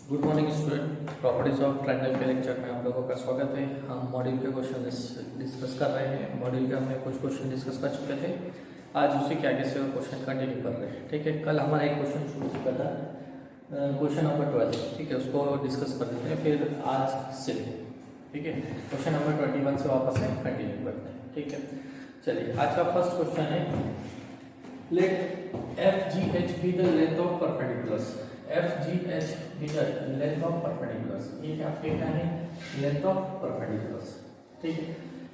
Good morning student. Properties of triangle के lecture में आप लोगों का स्वागत है। हम मॉड्यूल के क्वेश्चन डिस्कस कर रहे हैं। मॉड्यूल के हमने कुछ क्वेश्चन डिस्कस कर चुके थे, आज उसी के आगे से क्वेश्चन कंटिन्यू कर रहे हैं। ठीक है, कल हमारा एक क्वेश्चन शुरू चुका था, क्वेश्चन नंबर 12। ठीक है, उसको डिस्कस कर देते हैं फिर आज से। ठीक है, क्वेश्चन नंबर 21 से वापस से कंटिन्यू करते हैं। ठीक है, चलिए आज का फर्स्ट क्वेश्चन है, let F G H B the length of perpendiculars. F G H B the length of perpendiculars, ये क्या आपके क्या है, लेंथ ऑफ परपेंडिकुलर्स। ठीक है,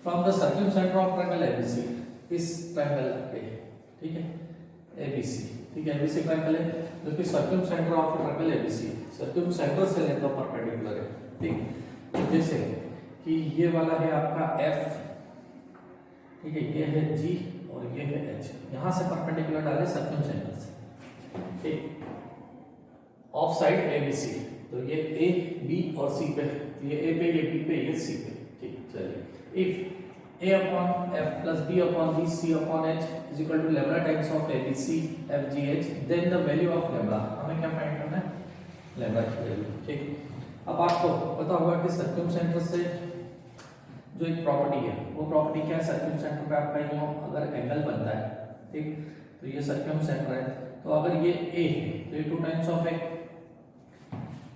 from the circumcentre of triangle ABC, इस ट्रायंगल पे, ठीक है, एबीसी, ठीक है, एबीसी ट्रायंगल है जो कि सर्कमसेंटर ऑफ ट्रायंगल एबीसी, सर्कमसेंटर से लेंथ ऑफ परपेंडिकुलर है। ठीक, तो जैसे कि ये वाला है आपका एफ, ठीक है, ये है जी और ये है एच, यहां से परपेंडिकुलर डाले सर्कमसेंटर से। ठीक, ऑफ साइड एबीसी, तो ये ए बी और सी पे, ये ए पे, ये बी पे, ये सी पे। ठीक, चलिए, if a upon f plus b upon b c upon h is equal to lambda times of abc f g h, then the value of lambda, हमें क्या फाइंड करना है, लैम्बडा की वैल्यू। ठीक, अब आपको पता होगा कि सर्कमसेंटर से जो एक प्रॉपर्टी है, वो प्रॉपर्टी क्या है, सर्कमसेंटर पे आपका यूं अगर एंगल बनता है, ठीक, तो ये सर्कमसेंटर है, तो अगर ये a है तो ये 2 टाइम्स ऑफ a,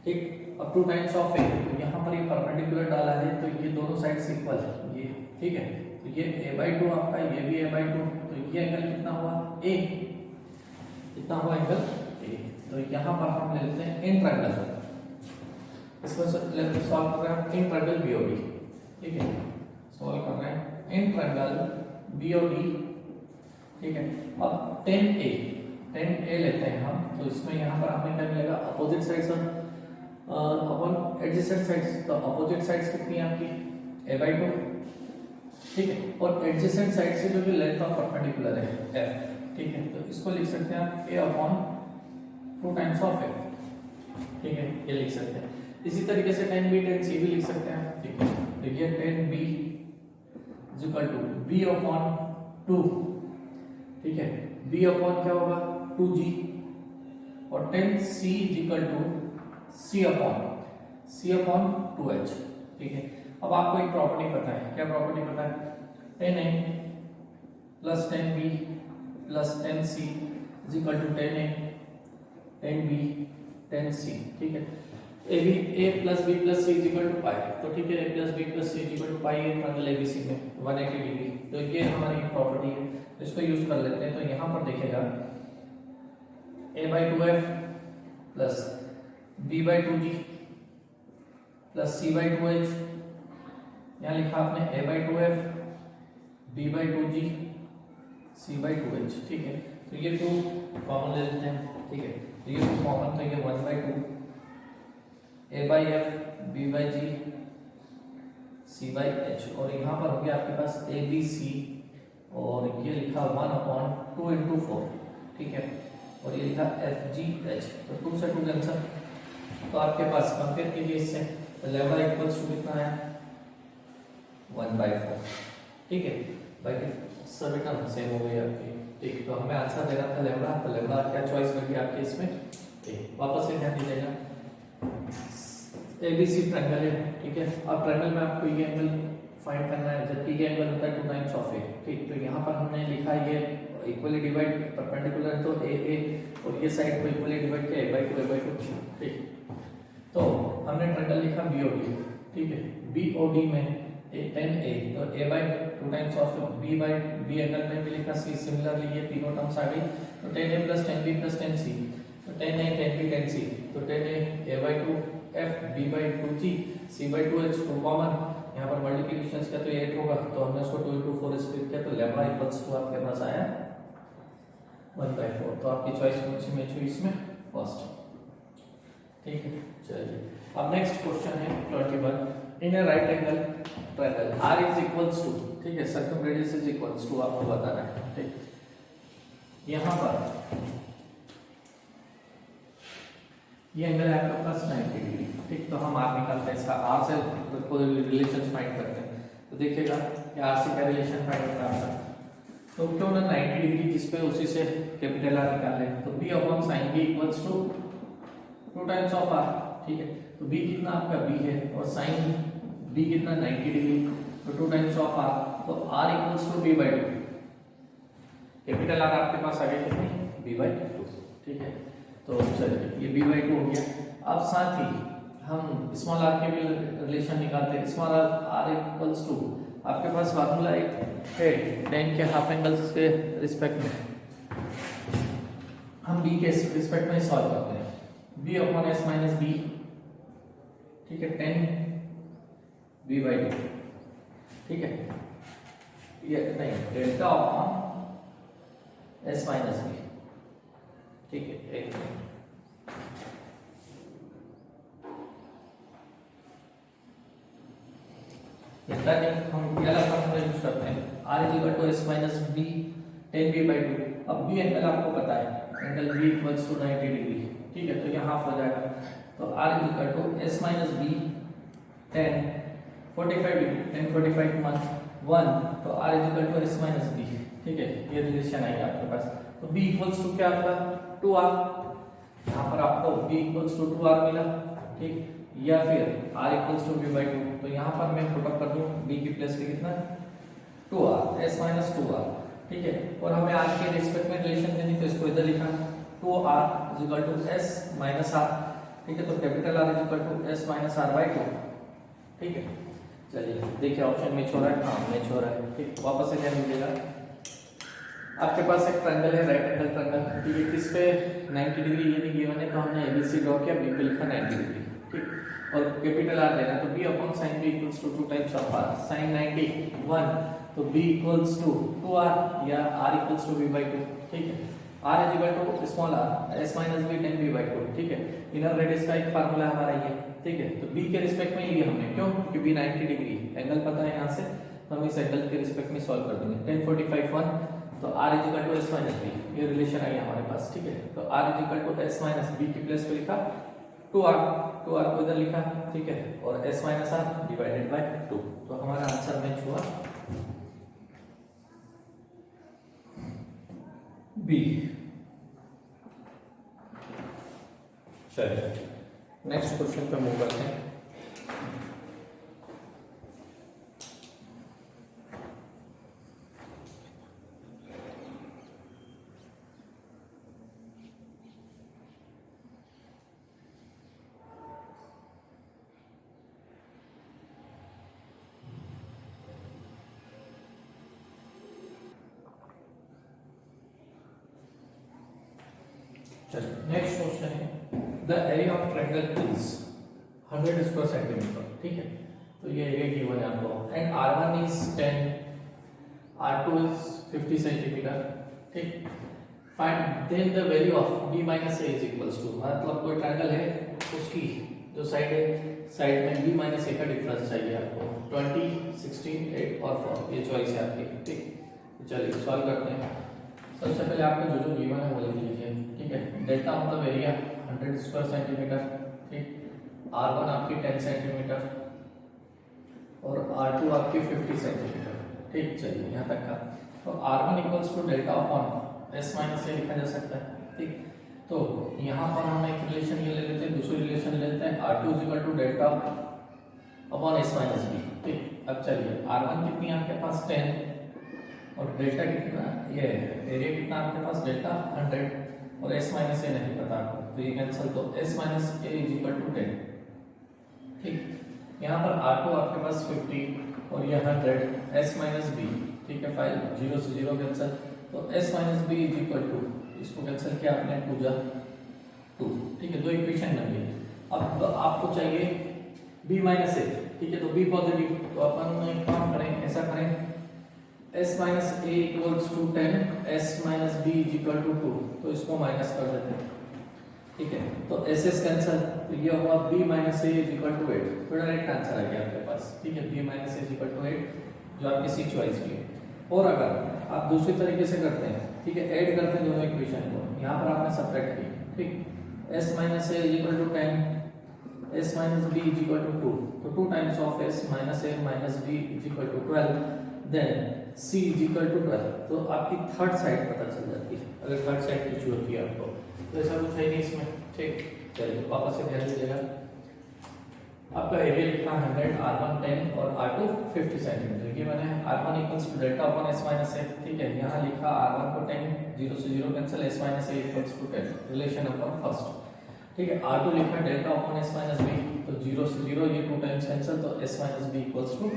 ठीक, अब 2 टाइम्स ऑफ a, तो यहाँ पर ये परपेंडिकुलर डाला है तो ये दोनों साइड्स इक्वल है, ये ठीक है, तो ये a/2 आपका, ये भी a/2, तो ये एंगल कितना हुआ, a, कितना हुआ एंगल a। तो यहाँ पर हम ले लेते हैं इन ट्रायंगल, इसको सॉल्व कर रहे हैं इन ट्रायंगल BOD। ठीक है, सॉल्व कर रहे हैं इन ट्रायंगल BOD। ठीक है, अब 10a लेते हैं हम, तो इसमें यहाँ पर हमें क्या मिलेगा, अपोजिट साइड्स अपन एडजेसेंट साइड्स, तो अपोजिट साइड्स कितनी है आपकी, a/2। ठीक है, और एडजेसेंट साइड से जो भी लेंथ ऑफ परपेंडिकुलर है f, ठीक है, तो इसको लिख सकते हैं आप a/2 टाइम्स ऑफ f। ठीक है, ये लिख सकते हैं। इसी तरीके से 10b 10c भी लिख सकते हैं। ठीक है, तो ये 10b is equal to b/2, ठीक है, b/ क्या होगा 2g, और 10c is equal to c/2h। ठीक है, अब आपको एक प्रॉपर्टी पता है, क्या प्रॉपर्टी पता है, 10a plus 10b plus 10c is equal to 10a 10b 10c। ठीक है, a plus b plus c is equal to pi, तो ठीक है, a plus b plus c is equal to pi है ट्रायंगल एबीसी में 180 degree, तो ये हमारी प्रॉपर्टी है, इसको यूज कर लेते हैं। तो यहाँ पर देखिएगा a/2f plus b/2g plus c/2h, यहाँ लिखा आपने a/2f b/2g c/2h। ठीक है, तो ये 2 कॉमन ले लेते हैं। ठीक है, तो ये 2 कॉमन, तो ये 1/2 a/f b/g c/h, और यहाँ पर हो गया आपके पास abc, और ये लिखा 1/2 into 4। ठीक है, और ये लिखा fgh, तो 2 से 2 कैंसिल, तो आपके पास कंपेयर कीजिए इससे, तो लैम्बडा इक्वल्स टू कितना है 1/4। ठीक है, बाकी सभी टर्म सेम हो गई आपकी। ठीक, तो हमें आंसर देना था लैम्बडा, तो लैम्बडा क्या चॉइस होगी आपके इसमें, वापस से ध्यान दीजिएगा, एबीसी ट्रायंगल है। ठीक है, अब ट्रायंगल में आपको ये एंगल फाइंड करना है, जबकि ये एंगल होता है 2 टाइम्स ऑफ a। ठीक, तो यहाँ पर हमने लिखा ये इक्वली डिवाइड परपेंडिकुलर, तो a और ये साइड को इक्वली डिवाइड किया a/2। ठीक, तो हमने ट्रायंगल लिखा BOD। ठीक है, BOD में 10a, तो a/2 times of b angle में भी लिखा c, सिमिलरली ये तीनों टर्म्स आ गई, तो 10a plus 10b plus 10c, तो 10a 10b 10c, तो 10a a/2 f b/2g c/2h, 2 common, यहाँ पर मल्टीप्लिकेशन किया तो 8 होगा, तो हमने उसको 2 into 4 स्प्लिट किया, तो लैम्बडा इक्वल्स टू आपके पास आया 1/4। तो आपकी चॉइस कौन सी मैच हुई इसमें, फर्स्ट। ठीक है, चलिए अब नेक्स्ट क्वेश्चन है 21, in a right angle triangle r is equals to, ठीक है, सर्कमरेडियस इज इक्वल्स टू, आपको बताना है। ठीक, यहाँ पर ये एंगल है आपके पास 90 डिग्री। ठीक, तो हम r निकालते हैं, इसका r से कोई रिलेशन फाइंड करते हैं, तो देखिएगा कि r से क्या रिलेशन फाइंड करना है, तो क्यों ना 90 डिग्री जिस पे उसी से कैपिटल R निकाल लें, तो b/sin b equals to 2 times of r। ठीक है। तो b कितना आपका b है और साइन b कितना 90 डिग्री, तो 2 टाइम्स ऑफ r, तो r equals to b/2। Capital R आपके पास आ गया कितनी b/2, ठीक है। तो चलिए ये b/2 हो गया। अब साथ ही हम स्मॉल r के भी रिलेशन निकालते हैं। स्मॉल r इक्वल्स टू आपके पास फार्मूला एक है tan के हाफ एंगल्स के रिस्पेक्ट में, हम b के रिस्पेक्ट में सॉल्व करते हैं। b upon s minus b, ठीक है, tan b/2, ठीक है। ये नहीं, delta upon s minus b, ठीक है। एक मिनट, इतना नहीं, हम ये वाला फॉर्मूला यूज करते हैं, r equal to s minus b tan b/2। अब b एंगल आपको पता है, angle b equals to 90 degree, ठीक है। तो ये हाफ हो जाएगा, तो r equal to s minus b tan 45 degree, tan 45 1, तो r equal to s minus b, ठीक है। ये रिलेशन आई आपके पास। तो b इक्वल्स टू क्या आपका 2r, यहाँ पर आपको b इक्वल्स टू 2r मिला, ठीक, या फिर r इक्वल्स टू b/2। तो यहाँ पर मैं पुट अप कर दूं b की प्लेस पे कितना 2r, s माइनस 2r, ठीक है। और हमें r के रिस्पेक्ट में रिलेशन देनी, तो इसको इधर लिखा 2r is equal to s minus r, ठीक है। तो capital R is equal to s minus r/2, ठीक है। चलिए देखिए ऑप्शन मैच हो रहा है, हाँ मैच हो रहा है, ठीक। वापस से ध्यान दीजिएगा, आपके पास एक ट्रायंगल है, राइट एंगल ट्रायंगल, ठीक है। किस पे 90 डिग्री ये नहीं गिवन है, तो हमने ABC ड्रॉ किया, B पे लिखा 90 डिग्री, ठीक। और कैपिटल R लेना, तो b upon sin b equals to 2 times of r, sin 90 1, तो b इक्वल्स टू 2r या r इक्वल्स टू b/2, ठीक है। r is equal to small r s minus b tan b/2, ठीक है। Inner radius का एक formula हमारा ये, ठीक है। तो b के रिस्पेक्ट में लिया हमने, क्यों, क्योंकि b 90 डिग्री एंगल पता है यहाँ से, तो हम इस एंगल के रिस्पेक्ट में सॉल्व कर देंगे। tan 45 1, तो r is equal to s minus b, ये रिलेशन आई हमारे पास, ठीक है। तो r is equal to s minus b की प्लेस पे लिखा 2r को इधर लिखा, ठीक है, और s minus r divided by 2। तो हमारा आंसर मैच हुआ b। चलिए नेक्स्ट क्वेश्चन पे मूव करते हैं। नेक्स्ट क्वेश्चन है, the area of triangle is 100 square centimetre, ठीक है। तो ये एरिया गिवन है आपको, and r1 is 10, r2 is 50 centimetre, ठीक। Find then the value of b minus a is equals to, मतलब कोई ट्रायंगल है, उसकी जो साइड है, साइड में b माइनस a का डिफरेंस चाहिए आपको, 20, 16, 8 और 4, ये चॉइस है आपकी, ठीक। चलिए सॉल्व करते हैं। सबसे पहले आपको जो गिवन है वो लिख लीजिए, ठीक है। डेल्टा मतलब एरिया 100 स्क्वायर सेंटीमीटर, ठीक। r1 आपकी 10 सेंटीमीटर और r2 आपकी 50 सेंटीमीटर, ठीक। चलिए यहाँ तक का, तो r1 equals to delta upon s minus a लिखा जा सकता है, ठीक। तो यहाँ पर हम एक रिलेशन ये ले लेते हैं, दूसरी रिलेशन ले लेते हैं, r2 is equal to delta upon s minus b, ठीक। अब चलिए r1 कितनी है आपके पास 10 और डेल्टा कितना, ये एरिया कितना आपके पास डेल्टा 100 और s माइनस a नहीं पता आपको, तो ये कैंसिल, तो s minus a is equal to 10, ठीक। यहाँ पर r2 आपके पास 50 और ये 100, s माइनस b, ठीक है। फाइल 0 से 0 कैंसिल, तो s minus b is equal to, इसको कैंसिल किया आपने 2 जा 2, ठीक है। दो इक्वेशन बन गई। अब आपको चाहिए b माइनस a, ठीक है। तो b पॉजिटिव, तो अपन एक काम करें, ऐसा करें, s minus a equals to 10, s minus b is equal to 2, तो इसको माइनस कर देते हैं, ठीक है। तो s s कैंसिल, तो ये हुआ b minus a is equal to 8, तो डायरेक्ट आंसर आ गया आपके पास, ठीक है। b minus a is equal to 8, जो आपकी सी चॉइस की है। और अगर आप दूसरी तरीके से करते हैं, ठीक है, ऐड करते हैं दोनों इक्वेशन को, यहाँ पर आपने सब्ट्रैक्ट की, ठीक। s minus a is equal to 10, s minus b is equal to 2, तो 2 times of s minus a minus b is equal to 12, then c is equal to 12, तो आपकी थर्ड साइड पता चल जाती है, अगर थर्ड साइड पूछी होती है आपको, तो ऐसा कुछ है नहीं इसमें, ठीक। चलिए वापस से ध्यान दीजिएगा, आपका एरिया लिखा 100, R1 10 और R2 50 सेंटीमीटर। ये मैंने R1 equals to delta upon S minus A, ठीक है। यहाँ लिखा R1 को 10, 0 से 0 cancel, S minus A equals to 10, relation upon first, ठीक है। R2 लिखा delta upon S minus B, तो 0 से 0 ये 2 टाइम्स कैंसिल, तो S minus B equals to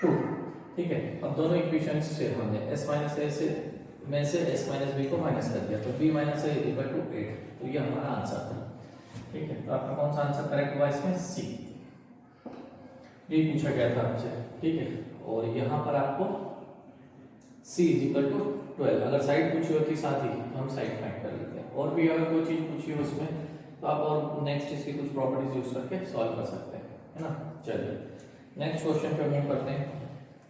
2, ठीक है। अब दोनों इक्वेशंस से हमने S माइनस ए से में से S माइनस बी को माइनस कर दिया, तो B minus A equal to 8, तो ये हमारा आंसर था, ठीक है। तो आपका कौन सा आंसर करेक्ट हुआ इसमें? सी, ये पूछा गया था आपसे, ठीक है। और यहाँ पर आपको C इज इक्वल टू 12, अगर साइड पूछी होती साथ ही तो हम साइड फाइंड कर लेते हैं। और भी अगर कोई चीज पूछी हो उसमें तो आप और नेक्स्ट इसकी कुछ प्रॉपर्टीज यूज करके सॉल्व कर सकते हैं, है ना। चलिए नेक्स्ट क्वेश्चन पे मूव करते हैं।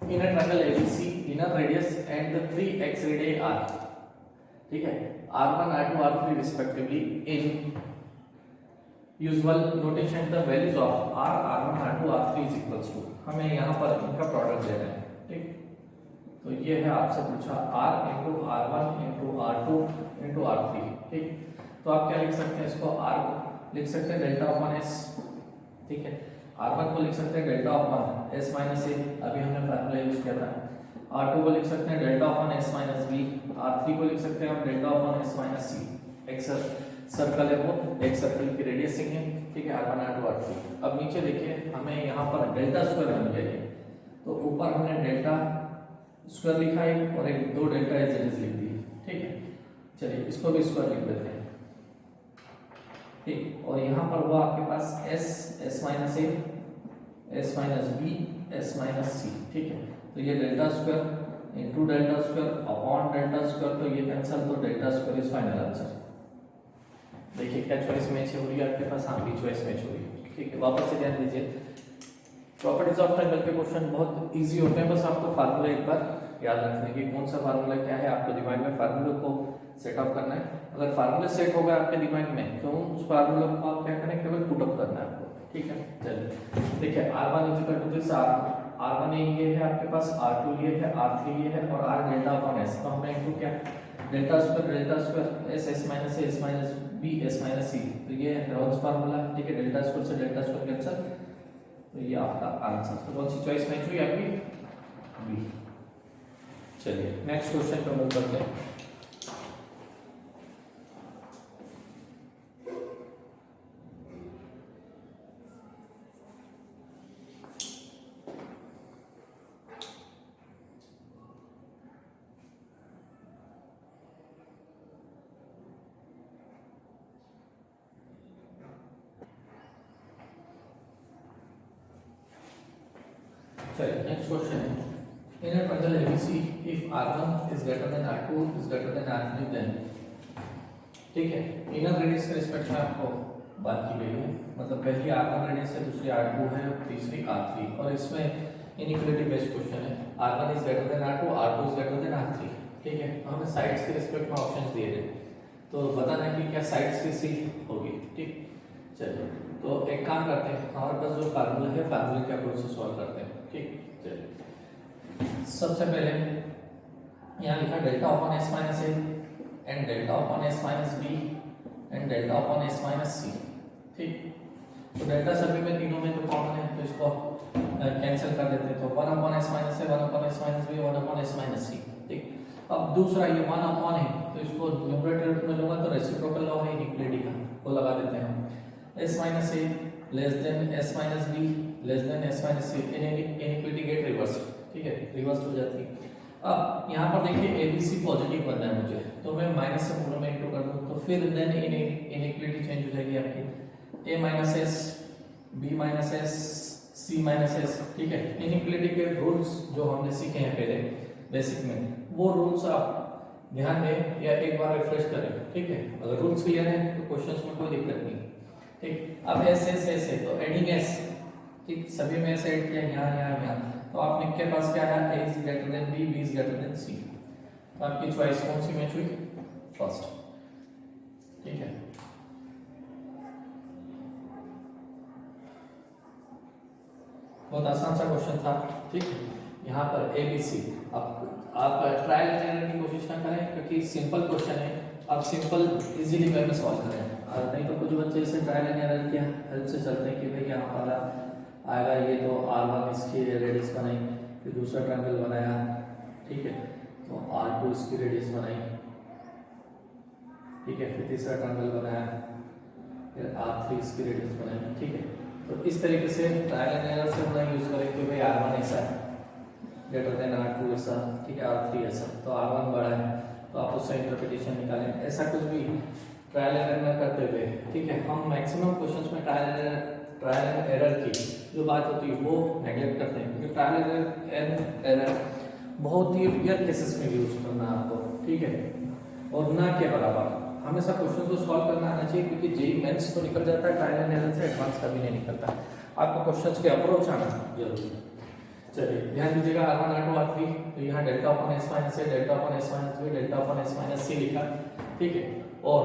In a triangle ABC, inner radius and the 3 exradius R, ठीक है, R1 R2 R3 respectively, in usual notation the values of R1 R2 R3 is equals to, हमें यहाँ पर इनका प्रोडक्ट देना है, ठीक। तो ये है आपसे पूछा R into R1 into R2 into R3, ठीक। तो आप क्या लिख सकते हैं इसको? R को लिख सकते हैं डेल्टा अपॉन S, ठीक है। R1 को लिख सकते हैं डेल्टा अपॉन S माइनस ए, अभी हमने फार्मूला यूज किया था। R2 को लिख सकते हैं delta upon S minus B, R3 को लिख सकते हैं हम delta upon S minus C. एक सर्कल है वो, एक सर्कल की रेडियस है, ठीक है, R1 R2 R3। अब नीचे देखिए हमें यहाँ पर डेल्टा स्क्वायर मिल गया है, तो ऊपर हमने डेल्टा स्क्वायर लिखा है और एक 2 डेल्टा एज लिख दी, ठीक है। चलिए इसको भी स्क्वायर लिख देते हैं, ठीक। और यहाँ पर हुआ आपके पास S minus A, S minus B, S minus C, ठीक है। तो ये delta square into delta square upon delta square, तो ये कैंसिल, तो delta square is final answer. देखिए क्या चॉइस मैच हो रही है आपके पास? हाँ, भी चॉइस मैच हो रही है, ठीक है। वापस से ध्यान दीजिए, प्रॉपर्टीज ऑफ ट्रायंगल के क्वेश्चन बहुत इजी होते हैं, बस आपको फार्मूला एक बार याद रखने की, कौन सा फार्मूला क्या है, आपको दिमाग में फार्मूला को सेट ऑफ करना है। अगर फार्मूला सेट होगा आपके दिमाग में तो उस फार्मूला को आप क्या करें, केवल पुट अप करना है आपको, ठीक है। चलिए देखिए R1 is equal to this, R1 ये है आपके पास, R2 ये है, R3 ये है और R डेल्टा अपॉन S, तो हमने इनटू क्या delta square S minus A S minus B S minus C, तो ये रोल्स फार्मूला, ठीक है। डेल्टा स्क्वायर से डेल्टा स्क्वायर कैंसिल, तो ये आपका आंसर। तो कौन सी चॉइस मैच हुई आपकी? बी। चलिए नेक्स्ट क्वेश्चन पे मूव करते हैं। चलिए नेक्स्ट क्वेश्चन है, in a triangle ABC, if R1 is greater than R2 is greater than R3 then, ठीक है। इनर रेडियस के रिस्पेक्ट में आपको बात की गई है, मतलब पहली R1 रेडियस है, दूसरी R2 है, तीसरी R3, और इसमें इनइक्वालिटी बेस्ड क्वेश्चन है। R1 is greater than R2, R2 is greater than R3, ठीक है। हमें साइड्स के रिस्पेक्ट में ऑप्शंस दिए गए, तो बताना है कि क्या साइड्स किसी होगी, ठीक। चलिए तो एक काम करते हैं, हमारे पास जो फार्मूला है फार्मूले के अप्रोच से सॉल्व करते हैं, ठीक। चलिए सबसे पहले यहाँ लिखा delta upon S minus A and delta upon S minus B and delta upon S minus C, ठीक। तो डेल्टा सभी में तीनों में तो कॉमन है, तो इसको कैंसिल कर देते हैं, तो 1 upon S minus A, 1 upon S minus B, 1 upon S minus C, ठीक। अब दूसरा ये 1 अपॉन है, तो इसको न्यूमरेटर में लूंगा तो रेसिप्रोकल लॉ है इक्वलिटी का, वो लगा देते हैं हम। S minus A less than S minus B less than S minus C, inequality get reverse, ठीक है, रिवर्स हो जाती है। अब यहाँ पर देखिए ABC पॉजिटिव बनना है मुझे, तो मैं माइनस से पूरा में इंटू कर दूं, तो फिर देन इनइक्वालिटी चेंज हो जाएगी आपकी, A minus S B minus S C minus S, ठीक है। इनइक्वालिटी के रूल्स जो हमने सीखे हैं पहले बेसिक में, वो रूल्स आप ध्यान दें या एक बार रिफ्रेश करें, ठीक है। अगर रूल्स क्लियर है तो क्वेश्चंस में कोई दिक्कत नहीं, ठीक। अब S है तो एडिंग S, ठीक, सभी में से ऐड किया, यहाँ, तो आपके पास क्या है, A is greater then B, B is greater then C, तो आपकी चॉइस कौन सी मैच हुई? फर्स्ट, ठीक है। बहुत आसान सा क्वेश्चन था, ठीक। यहाँ पर ABC, अब आप ट्रायल एंड एरर की कोशिश ना करें क्योंकि सिंपल क्वेश्चन है, आप सिंपल इजीली वे में सॉल्व करें, और नहीं तो कुछ बच्चे इसे ट्रायल एंड एरर की हेल्प से चलते हैं कि भाई यहाँ पर आएगा ये तो R1 इसकी रेडियस बनाई, फिर दूसरा ट्रायंगल बनाया, ठीक है, तो R2 इसकी रेडियस बनाई, ठीक है, फिर तीसरा ट्रायंगल बनाया, फिर R3 इसकी रेडियस बनाई, ठीक है। तो इस तरीके से ट्रायल एंड एरर से अपना यूज करें कि भाई R1 ऐसा है ग्रेटर देन R2 ऐसा, ठीक है, R3 ऐसा, तो R1 बड़ा है तो आप उससे इंटरप्रिटेशन निकालें। ऐसा कुछ भी ट्रायल एंड एरर करते हुए, ठीक है, हम मैक्सिमम क्वेश्चंस में ट्रायल एंड एरर की जो बात होती है वो नेगलेक्ट करते हैं, क्योंकि ट्रायल एंड एरर बहुत ही रियर केसेस में यूज करना है आपको, ठीक है, और ना के बराबर हमेशा क्वेश्चन को सॉल्व करना आना चाहिए, क्योंकि जेईई मेंस तो निकल जाता है, ट्रायल एंड एरर से एडवांस कभी नहीं निकलता। आपको क्वेश्चंस के अप्रोच आना जरूरी है। चलिए ध्यान दीजिएगा, R1 R2 R3, तो यहाँ डेल्टा अपॉन S माइनस है, delta upon S minus B, delta upon S minus C लिखा, ठीक है, और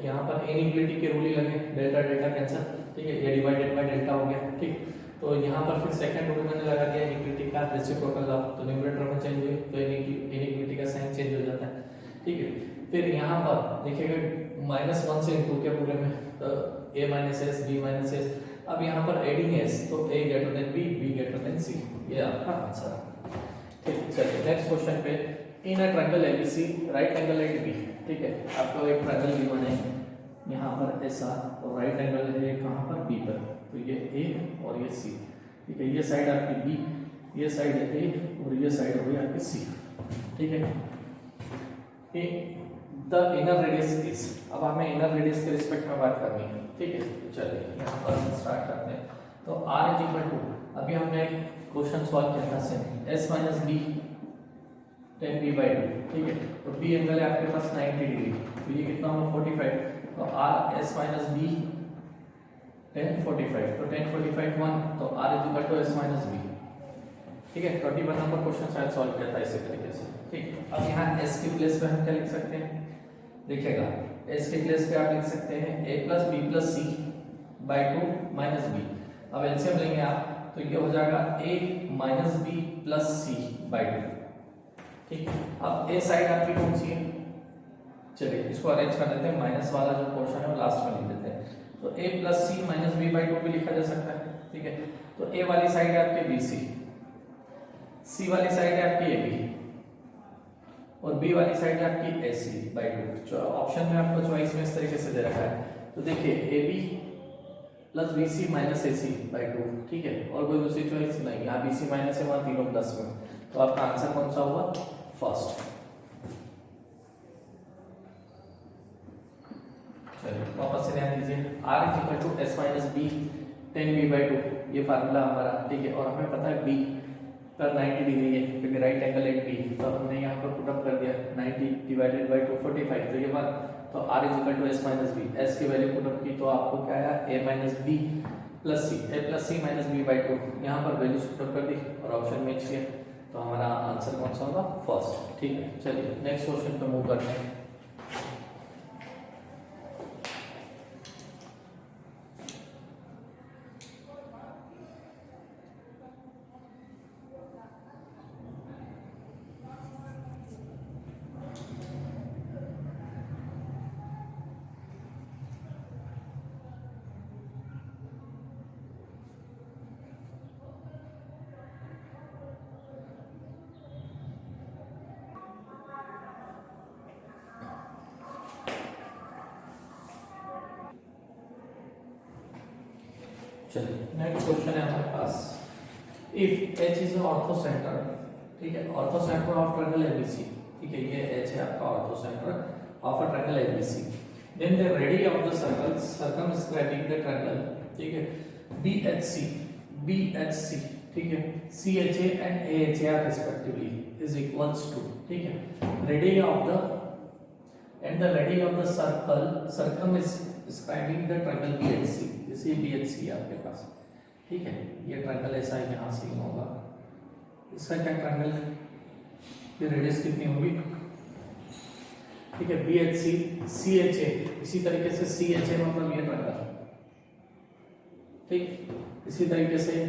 यहाँ पर इनइक्वालिटी के रूल ही लगे, डेल्टा डेल्टा कैंसिल, ठीक है, ये डिवाइडेड बाय डेल्टा हो गया, ठीक। तो यहाँ पर फिर सेकंड रूल मैंने लगा दिया इनइक्वालिटी का रेसिप्रोकल लॉ, तो न्यूमरेटर में चेंज हुई तो इनइक्वालिटी का साइन चेंज हो जाता है, ठीक है। फिर यहाँ पर देखिएगा -1 से इनटू के पूरे में, तो a minus S b minus S, अब यहाँ पर एडिंग s, तो a greater than b, b greater than c, ये आपका आंसर है, ठीक। चलिए नेक्स्ट क्वेश्चन पे, in a triangle ABC right angle at B, ठीक है, आपको एक ट्रायंगल गिवन है यहाँ पर ऐसा, और राइट एंगल है कहाँ पर B पर, तो ये A और ये C, ठीक है, ये साइड आपकी B, ये साइड है A और ये साइड होगी आपकी C, ठीक है। द इनर रेडियस इज, अब हमें इनर रेडियस के रिस्पेक्ट में बात करनी है, ठीक है। तो चलिए यहाँ पर हम स्टार्ट करते हैं। तो R इज इक्वल टू, अभी हमने क्वेश्चन सॉल्व किया था same, S minus B 10B by 2, ठीक है, तो B एंगल है आपके पास 90 डिग्री, तो ये कितना होगा 45, तो R S माइनस B 10 45, तो 10 45 1, तो R is equal to S minus B, ठीक है। 21 नंबर क्वेश्चन शायद सॉल्व किया था इसी तरीके से, ठीक। अब यहाँ S की प्लेस पे हम क्या लिख सकते हैं, देखिएगा S के प्लेस पे आप लिख सकते हैं a plus B plus C by 2 minus B, अब एलसीएम लेंगे आप तो ये हो जाएगा a minus B plus C by 2, ठीक। अब a साइड आपकी कौन सी है, चलिए इसको अरेंज कर देते हैं, माइनस वाला जो पोर्शन है वो लास्ट में लिख देते हैं, तो a plus C minus B by 2 भी लिखा जा सकता है, ठीक है। तो a वाली साइड है आपकी BC, C वाली साइड है आपकी AB, और B वाली साइड है आपकी AC बाई 2। ऑप्शन में आपको चॉइस में इस तरीके से दे रखा है, तो देखिए AB plus BC minus AC by 2, ठीक है, और कोई दूसरी चॉइस नहीं, यहाँ BC माइनस है, वहाँ तीनों प्लस में, तो आपका आंसर कौन सा हुआ, फर्स्ट। चलिए वापस से ध्यान दीजिए, R is equal to S minus B 10B by 2, ये फार्मूला हमारा, ठीक है, और हमें पता है B पर 90 डिग्री है, क्योंकि राइट एंगल एट B, तो हमने यहाँ पर पुट अप कर दिया 90 डिवाइडेड बाय 2 45, तो ये बात, तो R is equal to S minus B, S की वैल्यू पुट अप की तो आपको क्या आया a minus B plus C, a plus C minus B by 2, यहाँ पर वैल्यू पुट अप कर दी और ऑप्शन मैच किया, तो हमारा आंसर कौन सा होगा, फर्स्ट, ठीक है। चलिए नेक्स्ट क्वेश्चन पे मूव करते हैं। चलिए नेक्स्ट क्वेश्चन है हमारे पास, इफ H इज ऑर्थोसेंटर, ठीक है, ऑर्थोसेंटर ऑफ ट्रायंगल ABC, ठीक है, ये H है आपका orthocentre of a triangle ABC, then the radius of the circle circumscribing the triangle, ठीक है, BHC, ठीक है, CHA and AHA respectively is equals to, ठीक है, radius of the and the radius of the circle circumscribing the triangle BHC, इसी BHC है आपके पास, ठीक है, ये ट्रायंगल ऐसा है, यहाँ से होगा, इसका क्या ट्रायंगल की रेडियस कितनी होगी, ठीक है, BHC CHA, इसी तरीके से CHA मतलब ये ट्रायंगल, ठीक, इसी तरीके से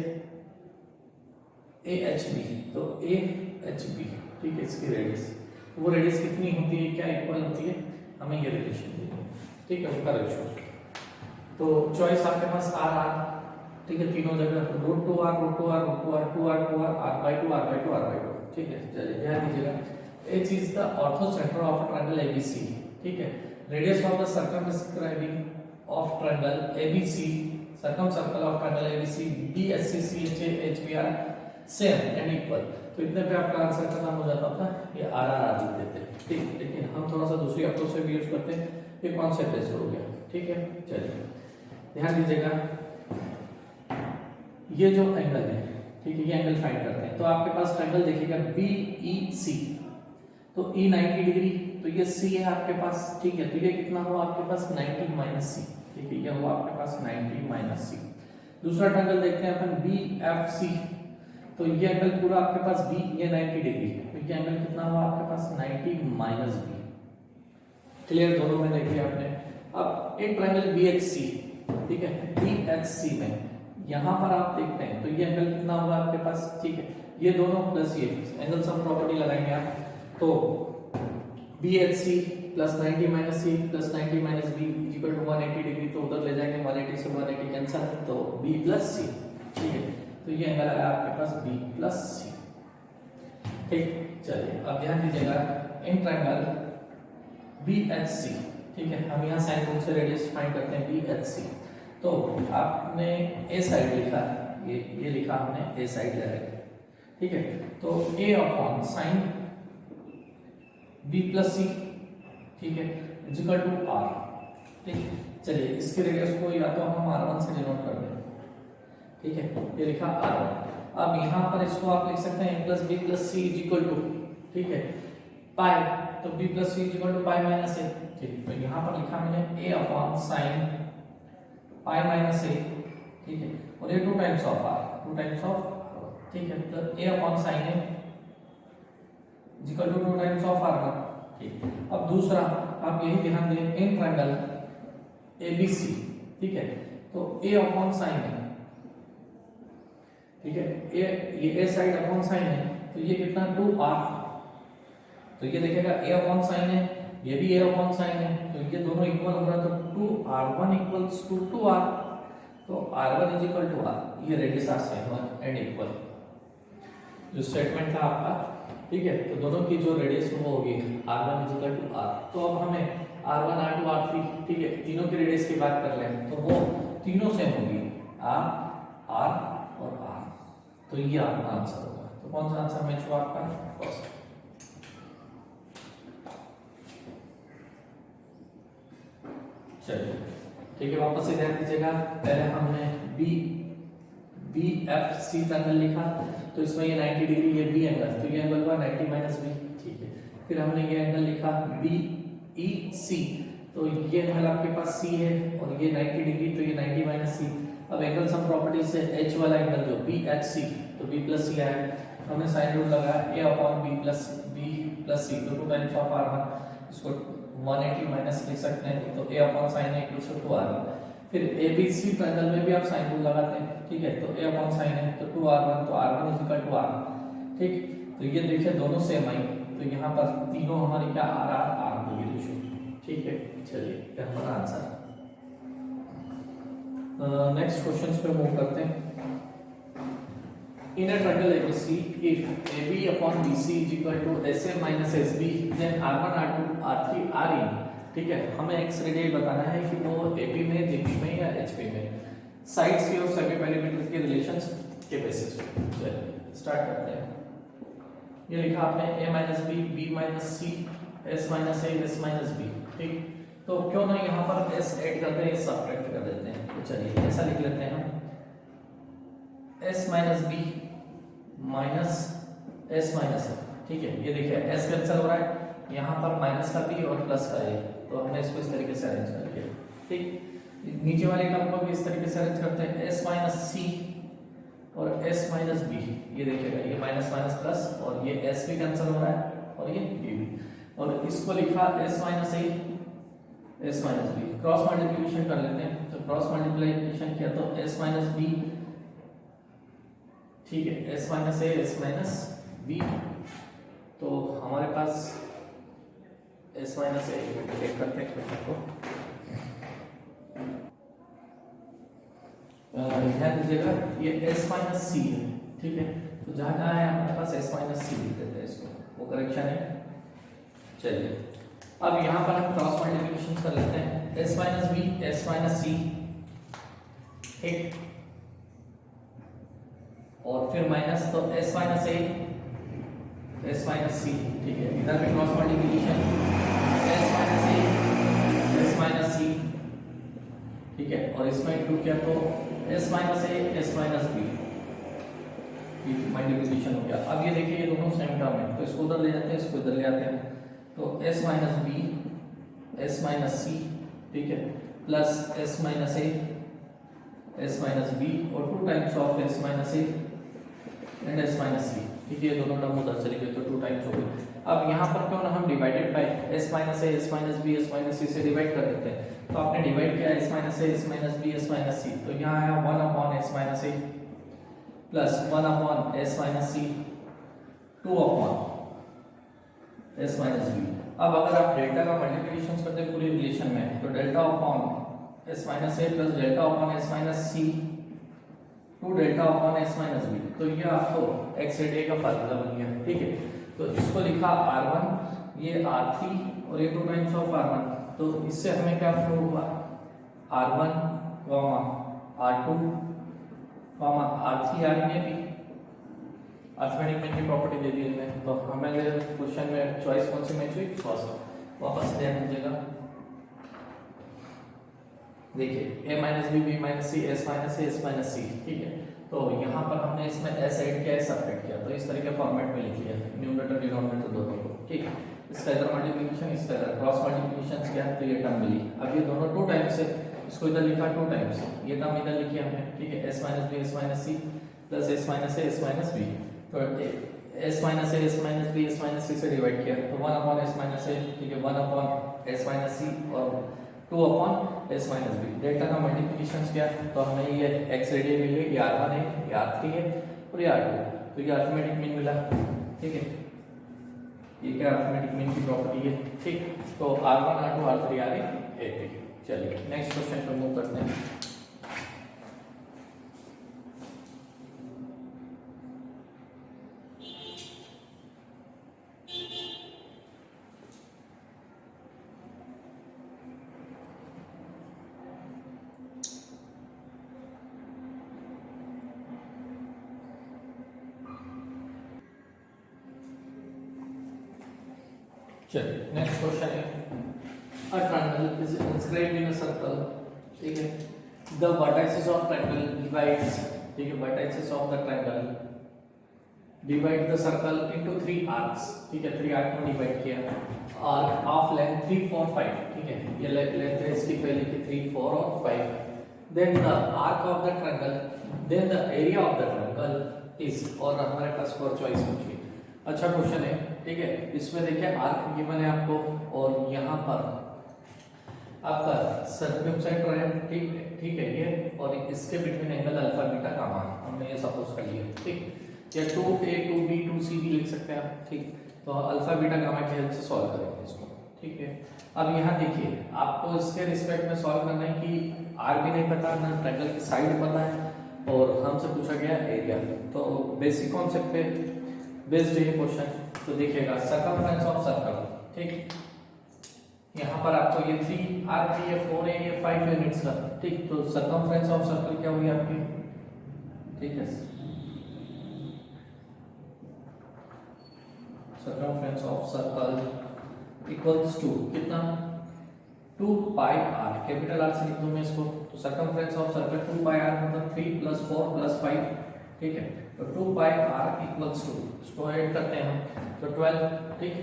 AHB, तो AHB, ठीक है, इसकी रेडियस, वो रेडियस कितनी होती है, क्या इक्वल होती है, हमें ये रिलेशन देंगे, ठीक है, उनका रेशियो। तो चॉइस आपके पास आर आर, ठीक है, तीनों जगह root two R root two R root two R two R two R R by two R by two R by two, ठीक है। चलिए ध्यान दीजिएगा, H is the orthocentre of triangle ABC, ठीक है। Radius of the circumscribing of triangle ABC, circum circle of triangle ABC, BSC CHA HBR same and equal. तो इतने पे आपका आंसर खत्म हो जाता था, ये आरआर लिख देते हैं, ठीक। लेकिन हम थोड़ा सा दूसरी अप्रोच से भी यूज करते हैं, ये कॉन्सेप्ट ऐसे हो गया, ठीक है। चलिए ध्यान दीजिएगा, ये जो एंगल है, ठीक है, ये एंगल फाइंड करते हैं। तो आपके पास ट्रायंगल देखिएगा बीईसी, तो ई 90 डिग्री, तो ये सी है आपके पास, ठीक है। तो ये कितना हुआ आपके पास 90 माइनस सी, ठीक है, ये हुआ आपके पास 90 माइनस सी। दूसरा ट्रायंगल देखते हैं अपन बीएफसी, तो ये एंगल पूरा आपके पास बी, ये 90 डिग्री है, तो ये एंगल कितना हुआ आपके पास 90 माइनस बी। क्लियर, दोनों में देखिए आपने। अब एक ट्रायंगल बीएचसी, ठीक है, बीएचसी में यहां पर आप देखते हैं, तो ये एंगल कितना होगा आपके पास, ठीक है, ये दोनों प्लस ये एंगल सम प्रॉपर्टी लगाएंगे आप, तो BHC plus 90 minus C plus 90 minus B equal to 180 degree, तो उधर ले जाएंगे 180 से 180 कैंसिल, तो B प्लस सी, ठीक है। तो ये एंगल आया आपके पास B प्लस सी, ठीक। चलिए अब ध्यान दीजिएगा, इन ट्रायंगल BHC, ठीक है, हम यहाँ साइन रूल से रेडियस फाइंड करते हैं BHC। तो आपने ए साइड लिखा, ये लिखा हमने ए साइड डायरेक्ट, ठीक है। तो ए अपॉन साइन बी प्लस सी, ठीक है, इक्वल टू आर, ठीक। चलिए इसके रेडियस को या तो हम r1 से डिनोट कर दें, ठीक है, ये लिखा r1। अब यहाँ पर इसको आप लिख सकते हैं a plus B plus C equal to, ठीक है, पाई, तो b plus C equal to pi minus A, ठीक। तो यहाँ पर लिखा मैंने a upon sine pi minus A, ठीक है, और ये 2 times of r, 2 times of, ठीक है। तो a upon sine A equal to 2 times of r1, ठीक। अब दूसरा आप यही ध्यान दें, इन ट्रायंगल एबीसी, ठीक है, तो a अपॉन साइन है, ठीक है, ये a साइड अपॉन साइन है, तो ये कितना 2r, तो ये देखिएगा a अपॉन साइन है, ये भी a अपॉन साइन है, तो ये दोनों इक्वल हो रहा है, तो 2r1 इक्वल्स टू 2r, तो r1 is equal to r, ये radius R same and equal जो स्टेटमेंट था आपका, ठीक है। तो दोनों की जो रेडियस वो होगी r1 is equal to r। तो अब हमें r1 r2 r3, ठीक है, तीनों की रेडियस की बात कर लें, तो वो तीनों सेम होगी, r r और r, तो ये आपका आंसर होगा। तो कौन सा आंसर मैच हुआ आपका, फर्स्ट। चलिए ठीक है, वापस से ध्यान दीजिएगा, पहले हमने बी एफ सी ट्रायंगल लिखा, तो इसमें ये 90 डिग्री, ये बी एंगल, तो ये एंगल हुआ 90 माइनस बी, ठीक है। फिर हमने ये एंगल लिखा बी ई सी, तो ये एंगल आपके पास सी है और ये 90 डिग्री, तो ये 90 माइनस सी। अब एंगल सम प्रॉपर्टी से एच वाला एंगल जो बी एच सी, तो बी प्लस सी आया, हमने साइन रूल लगाया ए अपॉन बी प्लस सी, तो 2 टाइम्स ऑफ r1, इसको 180 माइनस लिख सकते हैं, तो a अपॉन साइन है इक्वल टू 2r1। फिर ABC ट्रायंगल में भी आप साइन रूल लगाते हैं, ठीक है, तो a अपॉन साइन है तो 2r1, तो r1 is equal to r, ठीक। तो ये देखिए दोनों सेम आई, तो यहाँ पर तीनों हमारी क्या r की रेशियो, ठीक है। चलिए ये हमारा आंसर। नेक्स्ट क्वेश्चंस पे मूव करते हैं। In a triangle ABC, if AB upon BC is equal to SA minus SB, then R1, R2, R3, Rin, ठीक है, हमें एक्स रेडियस बताना है कि वो AP में, JP में या HP में, साइड्स की और सभी पैरामीटर्स के रिलेशंस के बेसिस पे। चलिए स्टार्ट करते हैं। ये लिखा आपने A minus B, B minus C, S minus A, S minus B, ठीक। तो क्यों ना यहाँ पर S ऐड करते हैं, सब्ट्रैक्ट कर देते हैं। तो चलिए ऐसा लिख लेते हैं हम, S minus B minus S minus A, ठीक है। ये देखिए S कैंसिल हो रहा है, यहाँ पर माइनस का बी और प्लस का ए, तो हमने इसको इस तरीके से अरेंज कर लिया, ठीक। नीचे वाले टर्म को भी इस तरीके से अरेंज करते हैं, S माइनस सी और S माइनस बी, ये देखिएगा ये माइनस माइनस प्लस, और ये S भी कैंसिल हो रहा है और ये B भी, और इसको लिखा S minus A, S minus B, cross multiplication कर लेते हैं। तो क्रॉस मल्टीप्लिकेशन किया तो S माइनस बी, ठीक है, S minus A, S minus B, तो हमारे पास एस माइनस ए चेक करते हैं क्वेश्चन को। ध्यान दीजिएगा ये एस माइनस सी है, ठीक है। तो जहाँ जहाँ है हमारे पास एस माइनस सी लिख देते हैं इसको, वो करेक्शन है। चलिए अब यहाँ पर हम क्रॉस मल्टीप्लिकेशन कर लेते हैं, S minus B S minus C, ठीक, और फिर माइनस, तो S minus A S minus C, ठीक है। इधर भी cross multiplication S minus A S minus C, ठीक है, और इसमें इंक्लूड किया तो S minus A S minus B, multiplication हो गया। अब ये देखिए ये दोनों सेम टर्म है, तो इसको उधर ले जाते हैं, इसको इधर ले आते हैं, तो S minus B S minus C, ठीक है, plus S minus A S minus B और 2 times of S minus A and S minus C, ठीक है। ये दोनों टर्म उधर चले गए तो 2 टाइम्स हो गए। अब यहाँ पर क्यों ना हम divided by S minus A S minus B S minus C से डिवाइड कर देते हैं। तो आपने डिवाइड किया S minus A S minus B S minus C, तो यहाँ आया 1 upon S minus A plus 1 upon S minus C 2 upon S minus B. अब अगर आप डेल्टा का मल्टीप्लिकेशन करते हैं पूरी रिलेशन में, तो delta upon S minus A plus delta upon S minus C 2 delta upon S minus B, तो ये आपको एक्स एड ए का फार्मूला बन गया, ठीक है। तो इसको लिखा R1, ये R3 और ये 2 टाइम्स ऑफ R1, तो इससे हमें क्या प्रूव हुआ, R1, R2, R3 R में भी अर्थमेटिक मीन की प्रॉपर्टी दे दी है। तो हमें क्वेश्चन में चॉइस कौन सी मैच हुई, फर्स्ट। वापस ध्यान दीजिएगा, देखिए a minus B B minus C S minus A S minus C, ठीक है। तो यहाँ पर हमने इसमें एस ऐड किया, एस सब्ट्रैक्ट किया, तो इस तरह के फॉर्मेट में लिख लिया न्यूमरेटर डिनोमिनेटर दोनों को, ठीक है। इसका इधर मल्टीप्लिकेशन इसका इधर क्रॉस मल्टीप्लिकेशन किया तो ये टर्म मिली। अब ये दोनों 2 टाइम्स है, इसको इधर लिखा 2 टाइम्स, ये टर्म इधर लिखी हमने, ठीक है। S minus B S minus C plus S minus A S minus B, तो S minus A S minus B S minus C से डिवाइड किया तो 1 अपॉन एस माइनस ए, ठीक है, 1 अपॉन एस माइनस सी और 2 upon S minus B. Delta का multiplication किया तो हमें ये एक्स रेडियन मिल गई, ये R1 है, ये R3 है और ये R2, तो ये अर्थमेटिक मीन मिला, ठीक है। ये क्या अर्थमेटिक मीन की प्रॉपर्टी है, ठीक। तो R1 R2 R3 R ए, चलिए नेक्स्ट क्वेश्चन पर मूव करते हैं। चलिए नेक्स्ट क्वेश्चन है, a triangle is inscribed in a circle, ठीक है। the vertices of triangle divides, ठीक है, vertices of the triangle divide the circle into 3 arcs, ठीक है, 3 arc में डिवाइड किया, arc of length 3 4 5, ठीक है, ये लेंथ है इसकी पहले की 3 4 और 5, then the arc of the triangle, then the area of the triangle is, और हमारे पास फोर चॉइस पूछी। अच्छा क्वेश्चन है, ठीक है। इसमें देखिए आर्क गिवन है आपको और यहाँ पर आपका सर्कमसेंटर है, ठीक है ये, और इसके between angle alpha beta gamma हमने ये सपोज कर लिया, ठीक। या 2a 2b 2c भी लिख सकते हैं आप, ठीक। तो अल्फा बीटा गामा की हेल्प से सॉल्व करेंगे इसको, ठीक है। अब यहाँ देखिए आपको इसके रिस्पेक्ट में सॉल्व करना है कि आर भी नहीं पता ना ट्रायंगल की साइड पता है और हमसे पूछा गया एरिया। तो बेसिक कॉन्सेप्ट पे बेस्ड ये क्वेश्चन, तो देखिएगा सर्कमफ्रेंस ऑफ सर्कल, ठीक। यहाँ पर आपको ये 3 आर है, ये 4 है, ये 5 यूनिट्स का, ठीक। तो सर्कमफ्रेंस ऑफ सर्कल क्या हुई आपकी, ठीक है, circumference of circle equals to कितना 2 पाई आर, कैपिटल आर से लिख दूं मैं इसको। तो circumference of circle 2 pi R मतलब 3 + 4 + 5, ठीक है। तो 2 पाई आर इक्वल्स टू, इसको ऐड करते हैं हम तो 12, ठीक।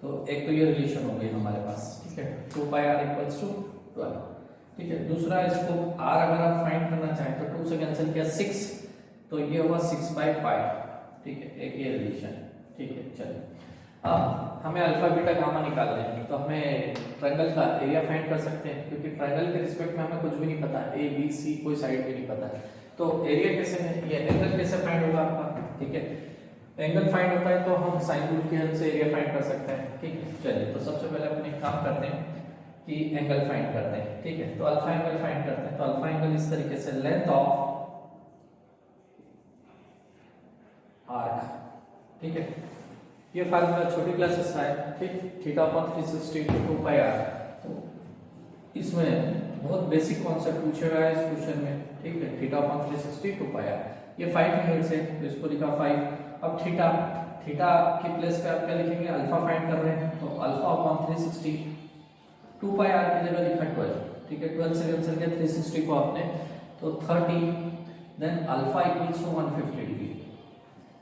तो एक तो ये रिलेशन हो गई हमारे पास, ठीक है, 2 पाई आर इक्वल्स टू 12, ठीक है। दूसरा इसको आर अगर आप फाइंड करना चाहें तो 2 से कैंसिल किया 6, तो ये हुआ 6 पाई, ठीक है, एक ये रिलेशन, ठीक है। चलिए अब हमें अल्फा बीटा गामा निकालना है, तो हमें ट्रायंगल का एरिया फाइंड कर सकते हैं, क्योंकि ट्रायंगल के रिस्पेक्ट में हमें कुछ भी नहीं पता, ए बी सी कोई साइड भी नहीं पता है। तो एरिया कैसे है, ये एंगल कैसे फाइंड होगा आपका, ठीक है। एंगल फाइंड होता है तो हम साइन रूल की हेल्प से एरिया फाइंड कर सकते हैं, ठीक है। चलिए तो सबसे पहले अपने काम करते हैं कि एंगल फाइंड करते हैं, ठीक है। तो अल्फा एंगल फाइंड करते हैं। तो अल्फा एंगल इस तरीके से लेंथ ऑफ आर्क, ठीक है। ये फार्मूला छोटी क्लासेस का है, ठीक। Theta upon 360 to 2 pi R. इसमें बहुत बेसिक कॉन्सेप्ट पूछा गया है इस क्वेश्चन में, ठीक है। Theta upon 360 to pi R, ये 5 यूनिट्स है तो इसको लिखा 5। अब थीटा, थीटा की प्लेस पे आप क्या लिखेंगे, अल्फा फाइंड कर रहे हैं तो अल्फा अपॉन 360, 2 पाई आर की जगह लिखा 12, ठीक है। 12 से कैंसिल किया 360 को आपने, तो 30, then alpha equals to 150 degree,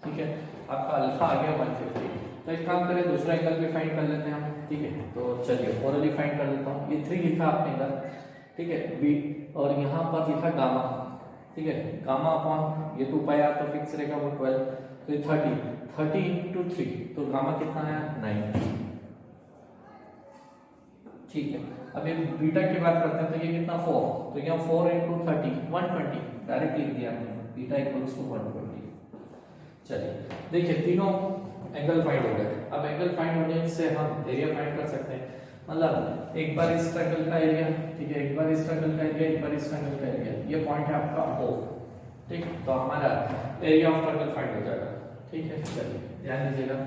ठीक है। आपका अल्फा आ गया 150। तो एक काम करें, दूसरा एंगल भी फाइंड कर लेते हैं हम, ठीक है। तो चलिए ओरली फाइंड कर लेता हूँ। ये 3 लिखा आपने इधर, ठीक है, बी, और यहाँ पर लिखा गामा, ठीक है। गामा अपॉन ये 2 पाई आर तो फिक्स रहेगा वो 12, तो ये 30 इंटू 3, तो गामा कितना आया 9, ठीक है। अब ये बीटा की बात करते हैं तो ये कितना 4, तो यहाँ 4 इंटू 30 120, डायरेक्ट लिख दिया हमने, बीटा इक्वल्स टू 120। चलिए देखिए तीनों एंगल फाइंड हो गए। अब एंगल फाइंड होने से हम एरिया फाइंड कर सकते हैं। मतलब एक बार इस ट्रायंगल का एरिया, ठीक है, एक बार इस ट्रायंगल का एरिया, एक बार इस ट्रायंगल का एरिया, ये पॉइंट है आपका O, ठीक। तो हमारा एरिया ऑफ ट्रायंगल फाइंड हो जाएगा, ठीक है। चलिए ध्यान दीजिएगा,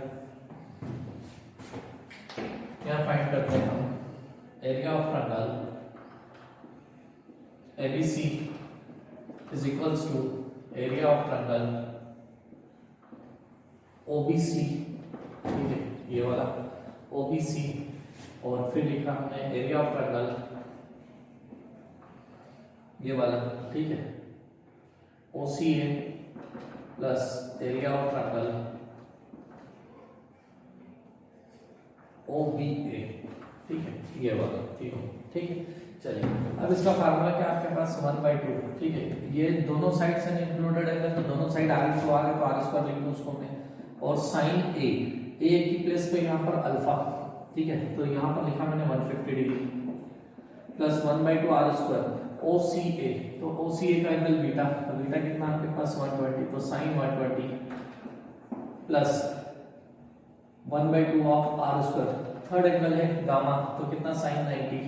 यहाँ फाइंड करते हैं हम area of triangle ABC is equals to area of triangle OBC, ठीक है, ये वाला OBC, और फिर लिखा हमने एरिया ऑफ ट्रायंगल ये वाला, ठीक है, OCA plus area of triangle OBA, ठीक है, ये वाला, ठीक है। चलिए अब इसका फार्मूला क्या आपके पास 1/2, ठीक है। ये दोनों साइड से इंक्लूडेड है तो दोनों साइड आगे तो आगे, तो आर स्क्वायर लिख दो उसको मैं, और साइन ए की प्लेस पे यहाँ पर अल्फा, ठीक है। तो यहाँ पर लिखा मैंने 150 degree plus 1/2 R square OCA, तो OCA का एंगल बीटा, तो बीटा कितना आपके पास 120, तो साइन 120 प्लस 1/2 of R square. Third angle है गामा, तो कितना साइन 90।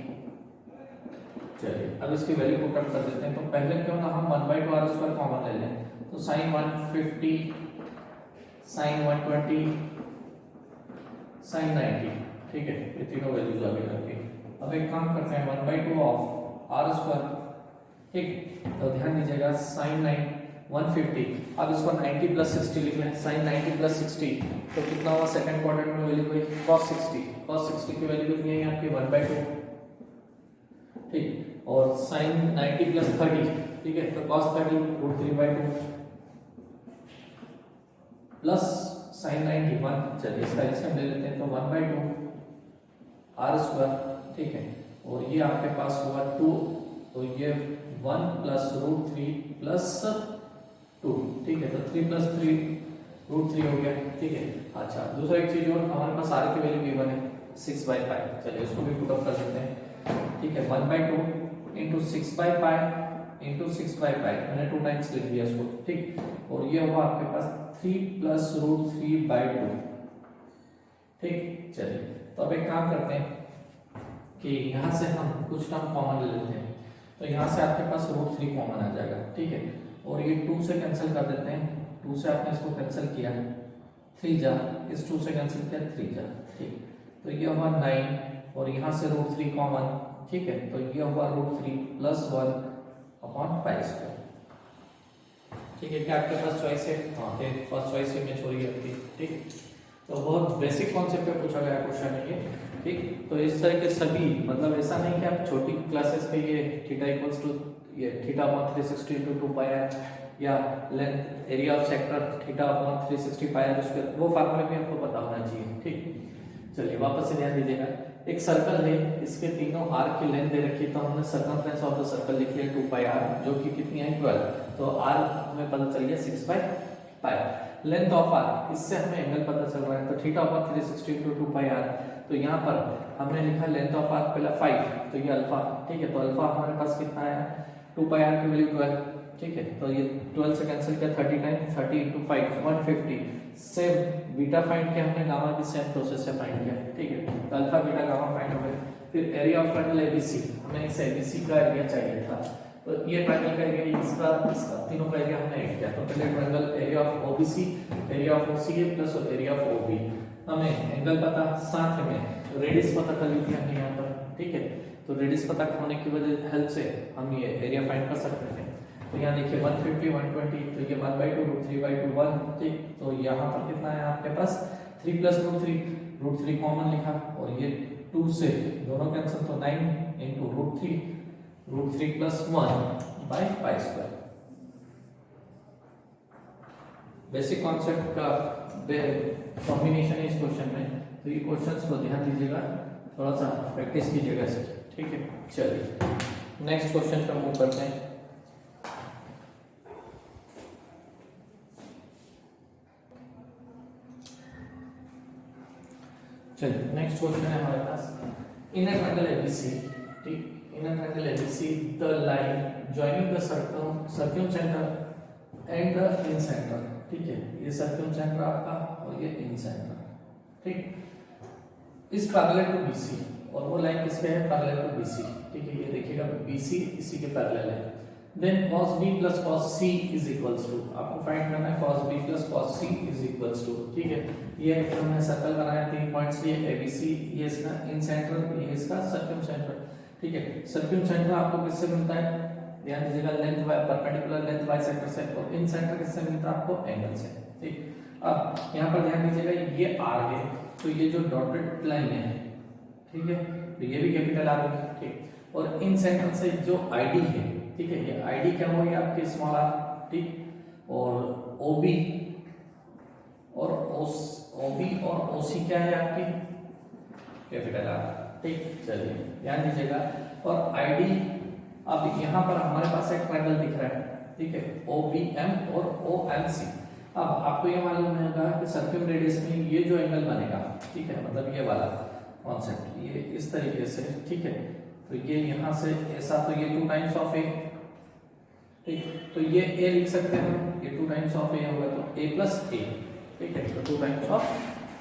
चलिए अब इसकी वैल्यू पुट अप कर देते हैं। तो पहले क्यों ना हम 1/2 आर स्क्वायर कॉमन ले लें, तो साइन 150 साइन 120 साइन 90, ठीक है। ये तीनों वैल्यूज आगे करके अब एक काम करते हैं 1/2 ऑफ आर स्क्वायर, ठीक। तो ध्यान दीजिएगा साइन 150, अब इसको 90 प्लस 60 लिख लें, साइन 90 प्लस 60, तो कितना हुआ सेकंड क्वाड्रेंट में वैल्यू हुई cos 60 की वैल्यू कितनी है आपकी 1/2, ठीक। और साइन 90 प्लस 30, ठीक है, तो cos 30 √3/2 प्लस साइन 91, चलिए इसका एलसीएम ले लेते हैं, तो 1/2 आर स्क्वायर, ठीक है। और ये आपके पास हुआ 2, तो ये 1 प्लस √3 प्लस 2, ठीक है। तो 3 प्लस 3 √3 हो गया, ठीक है। अच्छा दूसरा एक चीज और, हमारे पास आर की वैल्यू गिवन है 6/5, चलिए इसको भी पुट अप कर देते हैं, ठीक है। 1/2 इंटू 6/5 इंटू 6/5, मैंने 2 टाइम्स लिख दिया इसको, ठीक। और ये हुआ आपके पास 3 प्लस √3/2, ठीक। चलिए तो अब एक काम करते हैं कि यहाँ से हम कुछ टर्म कॉमन ले लेते हैं, तो यहाँ से आपके पास √3 कॉमन आ जाएगा, ठीक है। और ये 2 से कैंसिल कर देते हैं, 2 से आपने इसको कैंसिल किया, 3 जा, इस 2 से कैंसिल किया 3 जा, ठीक। तो ये हुआ 9, और यहाँ से √3 कॉमन, ठीक है। तो ये हुआ √3 प्लस 1 अपॉन पाई स्क्वायर, ठीक है। क्या आपके पास चॉइस है? हाँ, फर्स्ट चॉइस है, मैं छोड़ी आपकी, ठीक। तो बहुत बेसिक कॉन्सेप्ट पे पूछा गया क्वेश्चन है ये, ठीक। तो इस तरह के सभी, मतलब ऐसा नहीं कि आप छोटी क्लासेस पे ये थीटा इक्वल्स टू ये theta upon 360 into 2 pi R, या length area of sector theta upon 360 pi R, उसके वो फार्मूला भी आपको पता होना चाहिए, ठीक। चलिए वापस से ध्यान दीजिएगा, एक सर्कल है, इसके तीनों आर की लेंथ दे रखी है, तो हमने सर्कमफ्रेंस ऑफ द सर्कल लिखी है 2 पाई आर, जो कि कितनी है 12, तो आर हमें पता चल गया 6/5। लेंथ ऑफ आर, इससे हमें एंगल पता चल रहा है, तो theta upon 360 into 2 pi R, तो यहाँ पर हमने लिखा लेंथ ऑफ आर पहला 5, तो ये अल्फा, ठीक है। तो अल्फा हमारे पास कितना है 2 पाई आर की वैल्यू 12, ठीक है, तो ये 12 से कैंसिल किया 30 time 30 into 5 150। Same beta find किया हमने, गामा भी सेम प्रोसेस से फाइंड किया, ठीक है, तो अल्फा बीटा गामा फाइंड हो गए। फिर एरिया ऑफ ट्रायंगल एबीसी, हमें इस एबीसी का एरिया चाहिए था, तो ये ट्रायंगल का एरिया इसका इसका तीनों का एरिया हमने ऐड किया। तो पहले triangle area of OBC, area of OCA plus area of OB, हमें एंगल पता, साथ में रेडियस पता कर ली थी हमने यहाँ पर, ठीक है, तो रेडियस पता होने की वजह हेल्प से हम ये एरिया फाइंड कर सकते हैं। तो यहाँ देखिए 150 120, तो ये 1/2 √3/2 1, ठीक, तो यहाँ पर कितना है आपके पास 3 + √3 कॉमन लिखा, और ये 2 से दोनों कैंसिल, तो 9 × √3 + 1/π²। बेसिक कॉन्सेप्ट का कॉम्बिनेशन है इस क्वेश्चन में, तो ये क्वेश्चंस को ध्यान दीजिएगा, थोड़ा सा प्रैक्टिस कीजिएगा इसे, ठीक है। चलिए नेक्स्ट क्वेश्चन पर मूव करते हैं। चलिए नेक्स्ट क्वेश्चन है हमारे पास, इन अ ट्रायंगल एबीसी, ठीक, in a triangle ABC the line joining the circumcentre and the incentre, ठीक है, ये सर्कमसेंटर आपका और ये इन सेंटर, ठीक, इस पैरेलल टू बीसी, और वो लाइन किसके है, पैरेलल टू बीसी, ठीक है, ये देखिएगा बीसी इसी के पैरेलल है। Then cos b + cos c is equals to, आपको फाइंड करना है cos b + cos c is equals to, ठीक है, ये हमने सर्कल बनाया 3 पॉइंट्स लिए ABC, ये इसका इन सेंटर, ये इसका सर्कमसेंटर, ठीक है, सर्कमसेंटर आपको किससे मिलता है, ध्यान दीजिएगा, length by perpendicular length bisector से, और इन सेंटर किससे मिलता है आपको, एंगल से, ठीक। अब यहाँ पर ध्यान दीजिएगा, ये R है, तो ये जो डॉटेड लाइन है, ठीक है, तो ये भी कैपिटल R है, ठीक, और इन सेंटर से जो ID है, ठीक है, ये ID क्या होगी आपकी स्मॉल r, ठीक, और OB और OB और OC क्या है आपकी, कैपिटल R, ठीक। चलिए ध्यान दीजिएगा, और ID, अब यहाँ पर हमारे पास एक ट्रायंगल दिख रहा है, ठीक है, OBM और OMC। अब आपको ये मालूम होगा कि सर्कम रेडियस में ये जो एंगल बनेगा, ठीक है, मतलब ये वाला कॉन्सेप्ट, ये इस तरीके से, ठीक है, तो ये यहाँ से ऐसा, तो ये 2 टाइम्स ऑफ A, ठीक, तो ये A लिख सकते हैं, ये 2 टाइम्स ऑफ A होगा, तो A + A, ठीक है, तो 2 टाइम्स ऑफ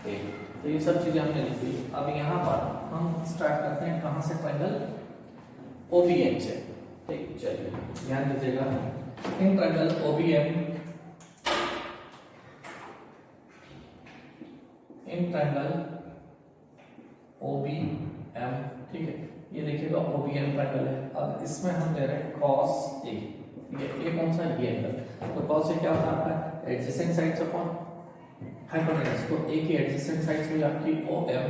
A, तो ये सब चीजें हमने लिख दी। अब यहाँ पर हम स्टार्ट करते हैं कहाँ से, ट्रायंगल OBM से, ठीक, चलिए ध्यान दीजिएगा, in triangle OBM, in triangle OBM, ठीक है, ये देखिएगा OBM ट्रायंगल है। अब इसमें हम ले रहे हैं cos A, ये कौन सा, ये एंगल, तो cos A क्या होता है आपका, एडजेसेंट साइड्स अपॉन हाइपोटेनस, तो A की एडजेसेंट साइड्स हुई आपकी OM,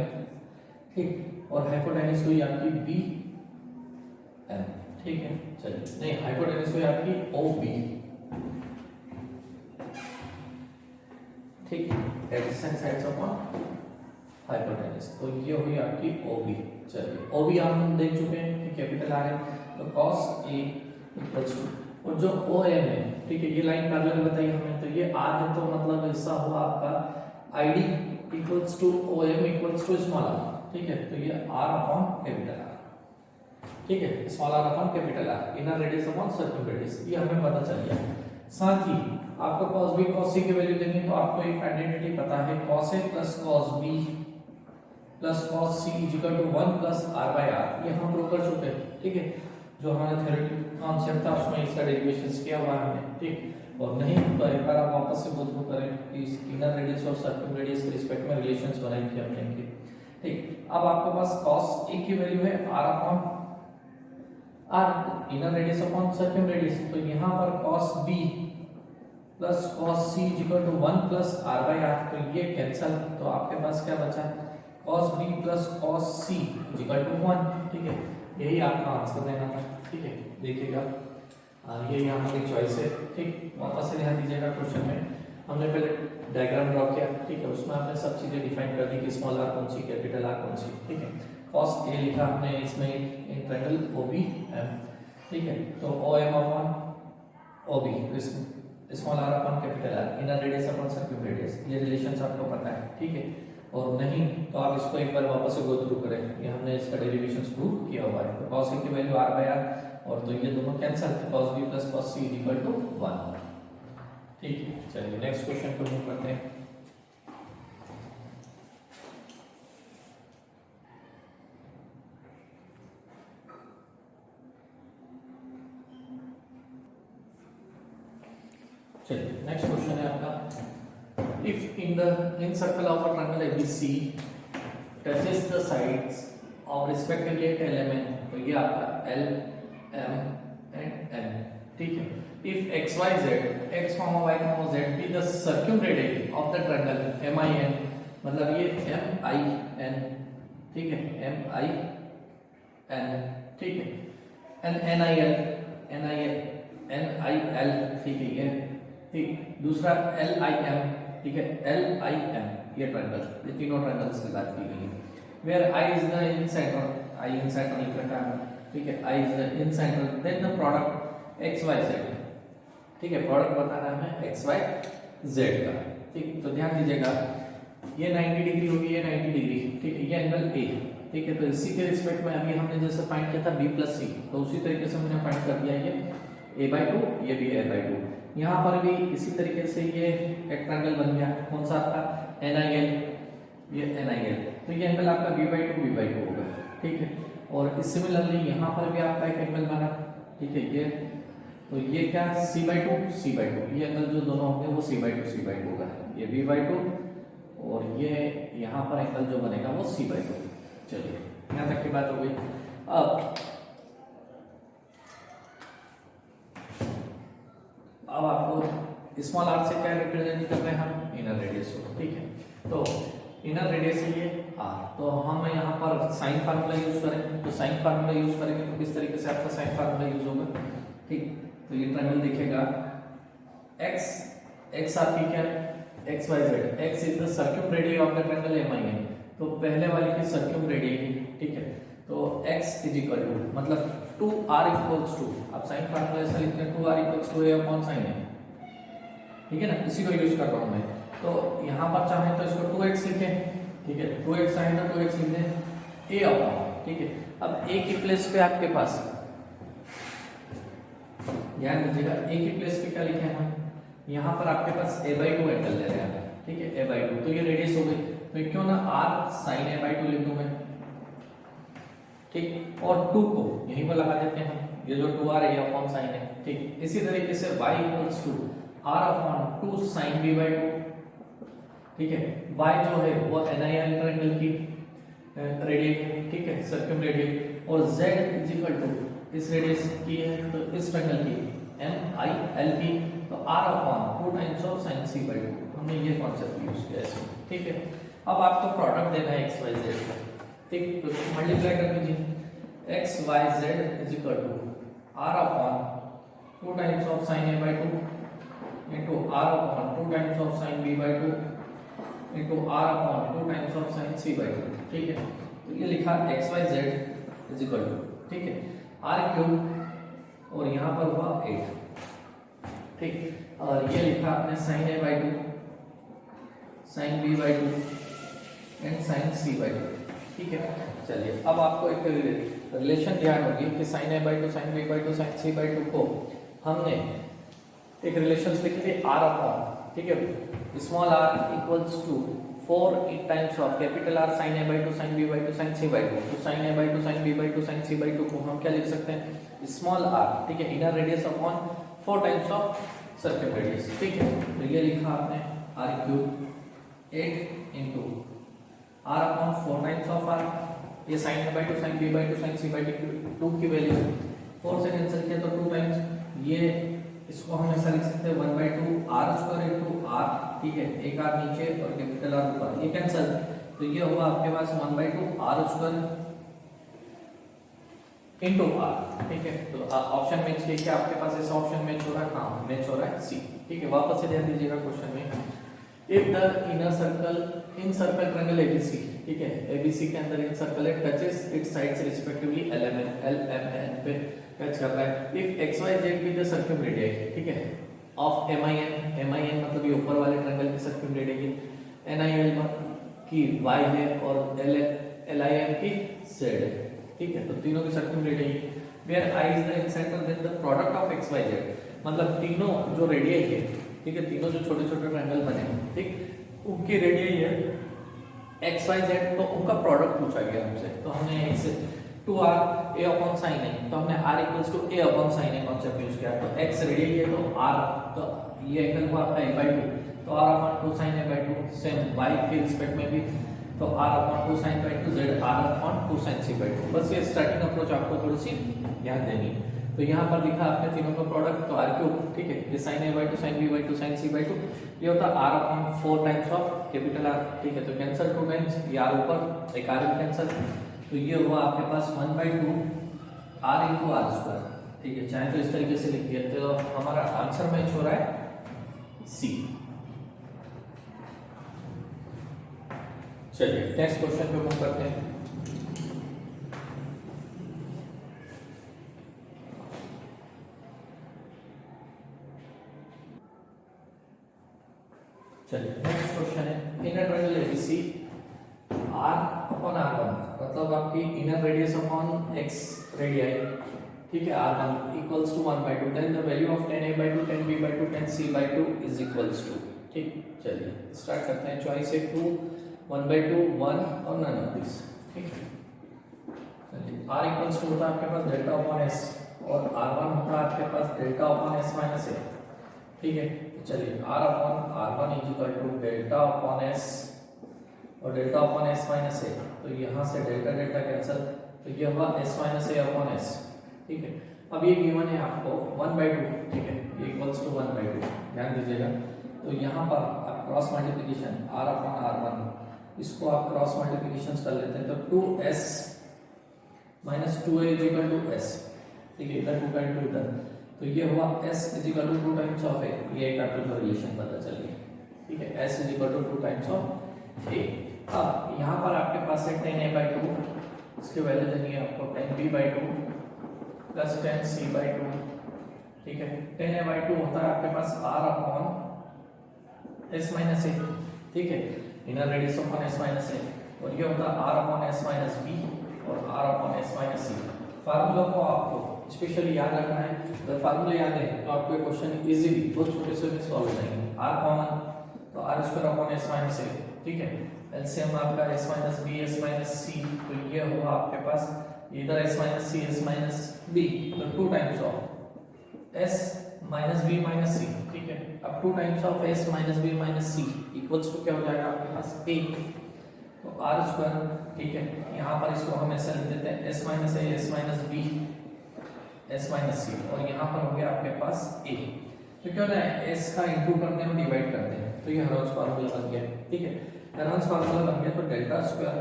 ठीक, और हाइपोटेनस हुई आपकी BM, ठीक है, चलिए, नहीं, हाइपोटेनस हुई आपकी OB, ठीक, एडजेसेंट साइड्स अपॉन हाइपोटेनस, तो ये हुई आपकी OB। चलिए OB हम देख चुके हैं कि कैपिटल R है, तो cos A इक्वल्स टू, और जो OM है, ठीक है, ये लाइन पैरेलल बताई हमें, तो ये R है, तो मतलब ऐसा हुआ आपका ID equals to OM equals to small r, ठीक है, तो ये R अपॉन कैपिटल R, ठीक है, small r upon capital R, inner radius upon circum radius, ये हमें पता चल गया। साथ ही आपको cos B cos C की वैल्यू देंगे, तो आपको एक आइडेंटिटी पता है, cos A + cos B + cos C = 1 + R/R, ये हम प्रूव कर चुके हैं, ठीक है, जो हमारा थ्योरेटिकल कॉन्सेप्ट था उसमें इसका डेरिवेशंस किया हुआ है हमने, ठीक, और नहीं तो एक बार आप वापस से गो थ्रू करें कि इनर रेडियस और सर्कम रेडियस के रिस्पेक्ट में रिलेशंस बनाए थे हमने इनके, ठीक। अब आपके पास cos A की वैल्यू है R/R, inner radius upon circum radius, तो यहाँ पर cos B + cos C = 1 + R/R, तो ये कैंसिल, तो आपके पास क्या बचा, cos B + cos C = 1, ठीक है, यही आपका आंसर देना था, ठीक है, देखिएगा, ये यहाँ हमारी चॉइस है, ठीक। वापस से ध्यान दीजिएगा, क्वेश्चन में हमने पहले डायग्राम ड्रॉ किया, ठीक है, उसमें हमने सब चीजें डिफाइन कर दी कि स्मॉल r कौन सी, कैपिटल R कौन सी, ठीक है, cos A लिखा हमने इसमें इन ट्रायंगल OBM, ठीक है, तो OM upon OB, small r upon capital R, inner radius upon circum radius, ये रिलेशंस आपको पता है, ठीक है, और नहीं तो आप इसको एक बार वापस से गो थ्रू करें, ये हमने इसका डेरिवेशंस प्रूव किया हुआ है। तो cos A की वैल्यू R/R, और तो ये दोनों cancel, cos b plus cos c equal to 1। ठीक है, चलिए नेक्स्ट क्वेश्चन को मूव करते हैं। चलिए नेक्स्ट क्वेश्चन है आपका, if incircle of a triangle ABC touches the sides of respectively at LMN, तो ये आपका L M एंड N। ठीक है, if XYZ X, Y, Z be the circumradii of the triangle MIN, मतलब ये MIN, ठीक है, MIN, ठीक है, NIL, ठीक है, ये ठीक। दूसरा LIM, ठीक है, LIM, ये ट्रायंगल, ये तीनों ट्रायंगल्स की बात की गई है। Where I is the in center, I in center लिख रखा है, ठीक है, I is the in center, then the product XYZ, ठीक है, प्रोडक्ट बताना है हमें XYZ का। ठीक, तो ध्यान दीजिएगा, ये 90 डिग्री होगी, ये 90 डिग्री, ठीक है, ये एंगल A, ठीक है। तो इसी के रिस्पेक्ट में अभी हमने जैसे फाइंड किया था B प्लस C, तो उसी तरीके से हमने फाइंड कर दिया ये A/2, ये भी A/2। यहाँ पर भी इसी तरीके से ये एक ट्रायंगल बन गया, कौन सा आपका NIL, ये NIL, तो ये एंगल आपका B/2 होगा, ठीक है। और सिमिलरली यहाँ पर भी आपका एक एंगल बना, ठीक है, ये तो ये क्या C/2, ये एंगल जो दोनों होंगे वो C/2 होगा, ये B/2 और ये यहाँ पर एंगल जो बनेगा वो C/2। चलिए यहाँ तक की बात हो गई। अब आपको स्मॉल आर से क्या रिप्रेजेंट कर रहे हैं हम, इनर रेडियस को, ठीक है। तो इनर रेडियस है ये आर, तो हम यहाँ पर साइन फार्मूला यूज करेंगे, तो साइन फार्मूला यूज करेंगे तो किस तरीके से आपका साइन फार्मूला यूज होगा, ठीक। तो ये ट्रायंगल देखिएगा, x आपकी क्या है, XYZ, x is the circumradius of the triangle MIN, तो पहले वाले की सर्क्यूमरेडियस, ठीक है। तो x इज इक्वल टू, मतलब 2r इक्वल्स टू, आप साइन फार्मूला ऐसा लिखते हैं 2r equals to a upon sin है, ठीक है ना, इसी को यूज कर रहा हूं मैं। तो यहाँ पर चाहे तो इसको 2x लिखें, ठीक है, 2x चाहे तो 2x लिख दें a अपॉन, ठीक है। अब a की प्लेस पे आपके पास, ध्यान दीजिएगा, a की प्लेस पे क्या लिखे हैं हम, यहाँ पर आपके पास A/2 एंगल ले रहे हैं, ठीक है, A/2, तो ये रेडियस हो गई, तो क्यों ना r sin A/2 लिख दूं मैं, ठीक। और 2 को यहीं पर लगा देते हैं हम, ये जो 2r है ये अपॉन sin है, ठीक। इसी तरीके से y equals to r upon 2 sin B/2, ठीक है। y जो है वो NIL ट्रायंगल की रेडियस, ठीक है, सर्कमरेडियस, और z इज इक्वल टू इस रेडियस की है तो इस ट्रायंगल की MIL की, तो r upon 2 times of sin C/2, हमने ये कॉन्सेप्ट यूज किया है, ठीक है। अब आपको प्रोडक्ट देना है XYZ का, ठीक, तो मल्टीप्लाई कर दीजिए, XYZ is equal to r upon 2 times of sin A/2 into r upon 2 times of sin B/2 into r upon 2 times of sin C/2, ठीक है। तो ये लिखा XYZ इज इक्वल टू, ठीक है, r³ और यहाँ पर हुआ 8, ठीक, और ये लिखा आपने sin A/2, sin B/2 and sin C/2, ठीक है। चलिए अब आपको एक रिलेशन ध्यान होगी कि sin A/2, sin B/2, sin C/2 को हमने एक रिलेशन लिखी थी r अपॉन, ठीक है, small r equals to 4 times of capital R sin A/2, sin B/2, sin C/2, तो sin A/2, sin B/2, sin C/2 को हम क्या लिख सकते हैं, स्मॉल r, ठीक है, inner radius upon 4 times of circle radius, ठीक है। तो ये लिखा आपने r³ 8 into r upon 4 times of r, ये sin A/2, sin B/2, sin C/2 की वैल्यू 4 से कैंसिल किया तो 2 टाइम्स, ये इसको हम ऐसा लिख सकते हैं 1/2 r² इंटू r, ठीक है, एक r नीचे और कैपिटल R ऊपर, ये कैंसिल, तो ये होगा आपके पास 1/2 r² इंटू r, ठीक है। तो ऑप्शन मैच किया, क्या आपके पास ऐसा ऑप्शन मैच हो रहा है, हाँ मैच हो रहा है C, ठीक है। वापस से ध्यान दीजिएगा क्वेश्चन में, if the inner circle in circle triangle ABC, ठीक है, ABC के अंदर इन सर्कल है touches it's sides respectively LMN पे टच कर रहा है, इफ XYZ भी द सर्कमरेडियस, ठीक है, ऑफ MIN मतलब ये ऊपर वाले ट्रायंगल की सर्कमरेडियस, NIL की y है और LIM की z है, ठीक है, तो तीनों की सर्कमरेडियस, where I is the center then the product of x y z, मतलब तीनों जो रेडियई है, ठीक है, तीनों जो छोटे छोटे ट्रायंगल बने, ठीक, उनकी रेडियई है एक्स वाई जेड, तो उनका प्रोडक्ट पूछा गया हमसे, तो हमने x two R A upon sine A, तो हमने r equals to A upon sine A concept use किया। तो x रेडियई है तो r, तो ये एंगल हुआ आपका a/2, तो r upon 2 sin a/2, same y के रिस्पेक्ट में भी, तो r upon 2 sin a/2 z r upon 2 sin c/2। बस ये स्टार्टिंग अप्रोच आपको थोड़ी सी ध्यान देनी है। तो यहाँ पर लिखा आपने तीनों का प्रोडक्ट, तो r3, ठीक है, ये sin a/2 sin b/2 sin c/2, ये होता है r upon 4 times of capital R, ठीक है, तो कैंसिल 2 टाइम्स, ये r ऊपर एक r कैंसिल, तो ये हुआ आपके पास 1/2 r into r², ठीक है, चाहे तो इस तरीके से लिख दिया, तो हमारा आंसर मैच हो रहा है C। चलिए नेक्स्ट क्वेश्चन पे मूव करते हैं। चलिए नेक्स्ट क्वेश्चन है, inner triangle ABC r upon r1, मतलब आपकी inner radius upon x radii, ठीक है, r1 equals to 1/2, then the value of 10a/2 10b/2 10c/2 is equals to, ठीक। चलिए स्टार्ट करते हैं, चॉइस है 2 1/2 1 और नन ऑफ दिस, ठीक है। चलिए r इक्वल्स टू होता है आपके पास डेल्टा अपॉन s, और r1 होता है आपके पास delta upon s minus a, ठीक है। चलिए r upon r1 is equal to delta upon s और delta upon s minus a, तो यहाँ से डेल्टा डेल्टा कैंसिल, तो ये हुआ s minus a upon s, ठीक है। अब ये गिवन है आपको 1/2, ठीक है, ये इक्वल्स टू 1/2, ध्यान दीजिएगा। तो यहाँ पर आप cross multiplication r upon r1, इसको आप क्रॉस मल्टीप्लिकेशन कर लेते हैं, तो 2s minus 2a is equal to s, ठीक है, इधर 2 का इनटू इधर, तो ये हुआ s is equal to 2 times of a, ये एक आपको रिलेशन पता चल गया, ठीक है, s is equal to 2 times of a। अब यहाँ पर आपके पास है 10a/2, इसकी वैल्यू देनी है आपको 10b/2 प्लस 10c/2, ठीक है। 10a/2 होता है आपके पास r upon s minus a, ठीक है, inner radius upon s minus a, और ये होता है r upon s minus b और r upon s minus c। Formula को आपको स्पेशली याद रखना है, अगर फार्मूला याद है तो आपको ये क्वेश्चन इजीली बहुत छोटे से भी सॉल्व हो जाएंगे। r कॉमन, तो r² upon s minus a, ठीक है, एलसीएम आपका s minus b s minus c, तो ये होगा आपके पास इधर s minus c s minus b, तो 2 times of s minus b minus c, ठीक है। अब 2 times of s minus b minus c equals to क्या हो जाएगा आपके पास a, तो r², ठीक है, यहाँ पर इसको हम ऐसा लिख देते हैं s minus a s minus b s minus c, और यहाँ पर हो गया आपके पास a, तो क्या होता है s का इंटू करते हैं, डिवाइड करते हैं, तो ये हेरोल्ड्स फार्मूला बन गया, ठीक है, हेरोल्ड्स फार्मूला बन गया, तो delta square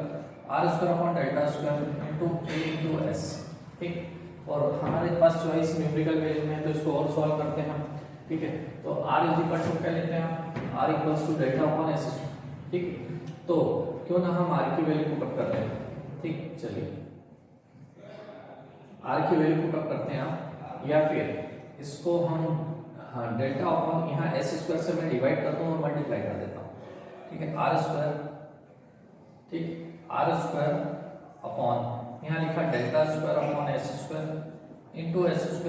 r² upon delta square into a into s, ठीक। और हमारे पास चॉइस न्यूमेरिकल वैल्यू में है, तो इसको और सॉल्व करते हैं हम, ठीक है। तो r इज इक्वल टू क्या लेते हैं हम, r equals to delta upon s, ठीक, तो क्यों ना हम r की वैल्यू पुट करते हैं, ठीक। चलिए r की वैल्यू पुट करते हैं आप, या फिर इसको हम, हाँ, डेल्टा अपॉन यहाँ s² से मैं डिवाइड करता हूँ और मल्टीप्लाई कर देता हूँ, ठीक है, r², ठीक, r² अपॉन यहाँ लिखा delta square upon s² into s²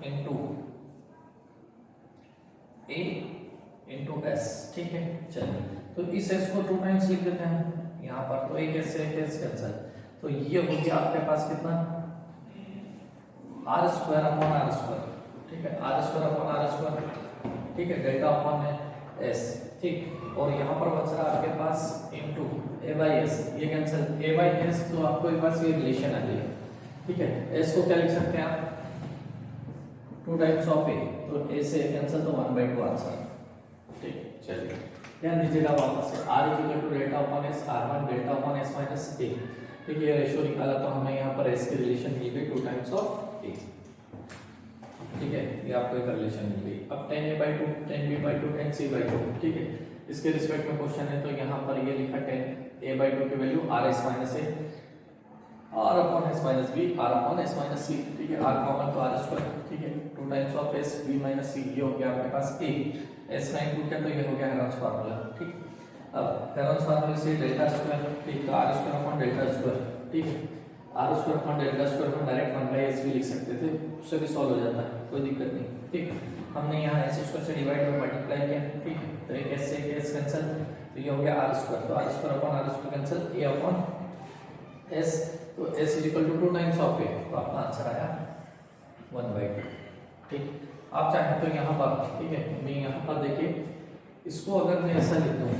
into a into s, ठीक है। चलिए तो इस s को 2 टाइम्स लिख देते हैं यहाँ पर, तो एक s से एक s कैंसिल, तो ये हो गया आपके पास कितना r² अपॉन r², ठीक है, r² अपॉन r², ठीक है, डेल्टा अपॉन s, ठीक, और यहाँ पर बच रहा आपके पास इनटू a/s, ये कैंसिल a/s, तो आपको एक बार ये रिलेशन आ गया, ठीक है। s को क्या लिख सकते हैं आप 2 टाइम्स ऑफ a, तो a से कैंसिल, तो 1/2 आंसर, ठीक। चलिए ध्यान दीजिएगा वापस से, r is equal to delta upon s, r1 delta upon s minus a, ठीक है, ये रेशियो निकाला तो हमें यहाँ पर s की रिलेशन मिल गई 2 टाइम्स ऑफ a, ठीक है, ये आपको एक रिलेशन मिल गई। अब 10a/2 10b/2 10c/2, ठीक है, इसके रिस्पेक्ट में क्वेश्चन है, तो यहाँ पर ये लिखा 10a/2 की value r s minus a, r upon s minus b, r upon s minus c, ठीक है, r कॉमन तो r², ठीक है, 2 times of s b minus c, ये हो गया आपके पास a, s का इनटू क्या, तो ये हो गया हेरोल्ड्स फार्मूला, ठीक। अब हेरोल्ड्स फार्मूला से डेल्टा स्क्वायर, ठीक, तो r² अपॉन डेल्टा स्क्वायर, ठीक है, R square upon delta square में डायरेक्ट 1/s भी लिख सकते थे, उससे भी सॉल्व हो जाता है, कोई दिक्कत नहीं। ठीक, हमने यहाँ s स्क्वायर से डिवाइड और मल्टीप्लाई किया। ठीक है, तो एक s से एक s कैंसिल, तो ये हो गया आर स्क्वायर, तो r square upon r square cancel, a upon s, तो s is equal to 2 times of a, तो आपका आंसर आया 1/2। ठीक, आप चाहें तो यहाँ पर, ठीक है, मैं यहाँ पर देखिए इसको अगर मैं ऐसा लिख दूँ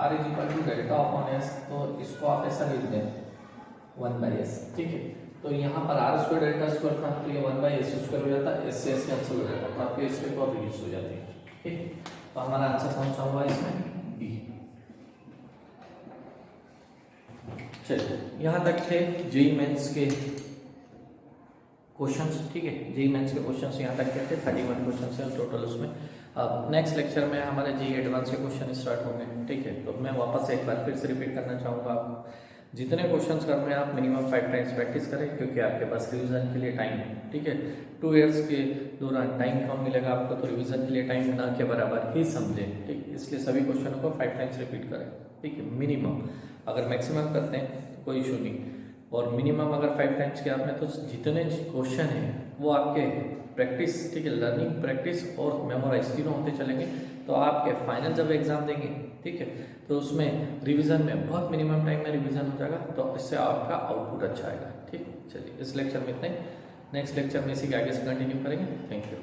r is equal to delta upon s, तो इसको आप ऐसा लिख दें 1/s। ठीक है, तो यहाँ पर आर स्क्वायर डेल्टा स्क्वायर था, तो ये 1/s स्क्वायर हो जाता है, s से s कैंसिल हो जाता है, तो आपके इसके और रिड्यूस हो जाती है। ठीक, तो हमारा आंसर कौन सा हुआ इसमें, बी। चलिए, यहाँ तक थे जेईई मेंस के क्वेश्चंस। ठीक है, जेईई मेंस के क्वेश्चंस यहाँ तक के थे, 31 क्वेश्चंस हैं टोटल उसमें। अब नेक्स्ट लेक्चर में हमारे जेईई एडवांस के क्वेश्चन स्टार्ट होंगे। ठीक है, तो मैं वापस एक बार फिर से रिपीट करना चाहूँगा आपको, जितने क्वेश्चंस करने हैं आप मिनिमम 5 टाइम्स प्रैक्टिस करें, क्योंकि आपके पास रिवीजन के लिए टाइम है। ठीक है, 2 इयर्स के दौरान टाइम कम मिलेगा आपको, तो रिवीजन के लिए टाइम ना के बराबर ही समझें। ठीक, इसलिए सभी क्वेश्चनों को 5 टाइम्स रिपीट करें। ठीक है, मिनिमम, अगर मैक्सिमम करते हैं तो कोई इशू नहीं, और मिनिमम अगर 5 टाइम्स किया आपने, तो जितने क्वेश्चन हैं वो आपके प्रैक्टिस, ठीक है, लर्निंग प्रैक्टिस और मेमोराइज तीनों होते चलेंगे, तो आपके फाइनल जब एग्जाम देंगे, ठीक है, तो उसमें रिवीजन में बहुत मिनिमम टाइम में रिवीजन हो जाएगा, तो इससे आपका आउटपुट अच्छा आएगा। ठीक, चलिए इस लेक्चर में इतना ही, नेक्स्ट लेक्चर में इसी के आगे से कंटिन्यू करेंगे। Thank you.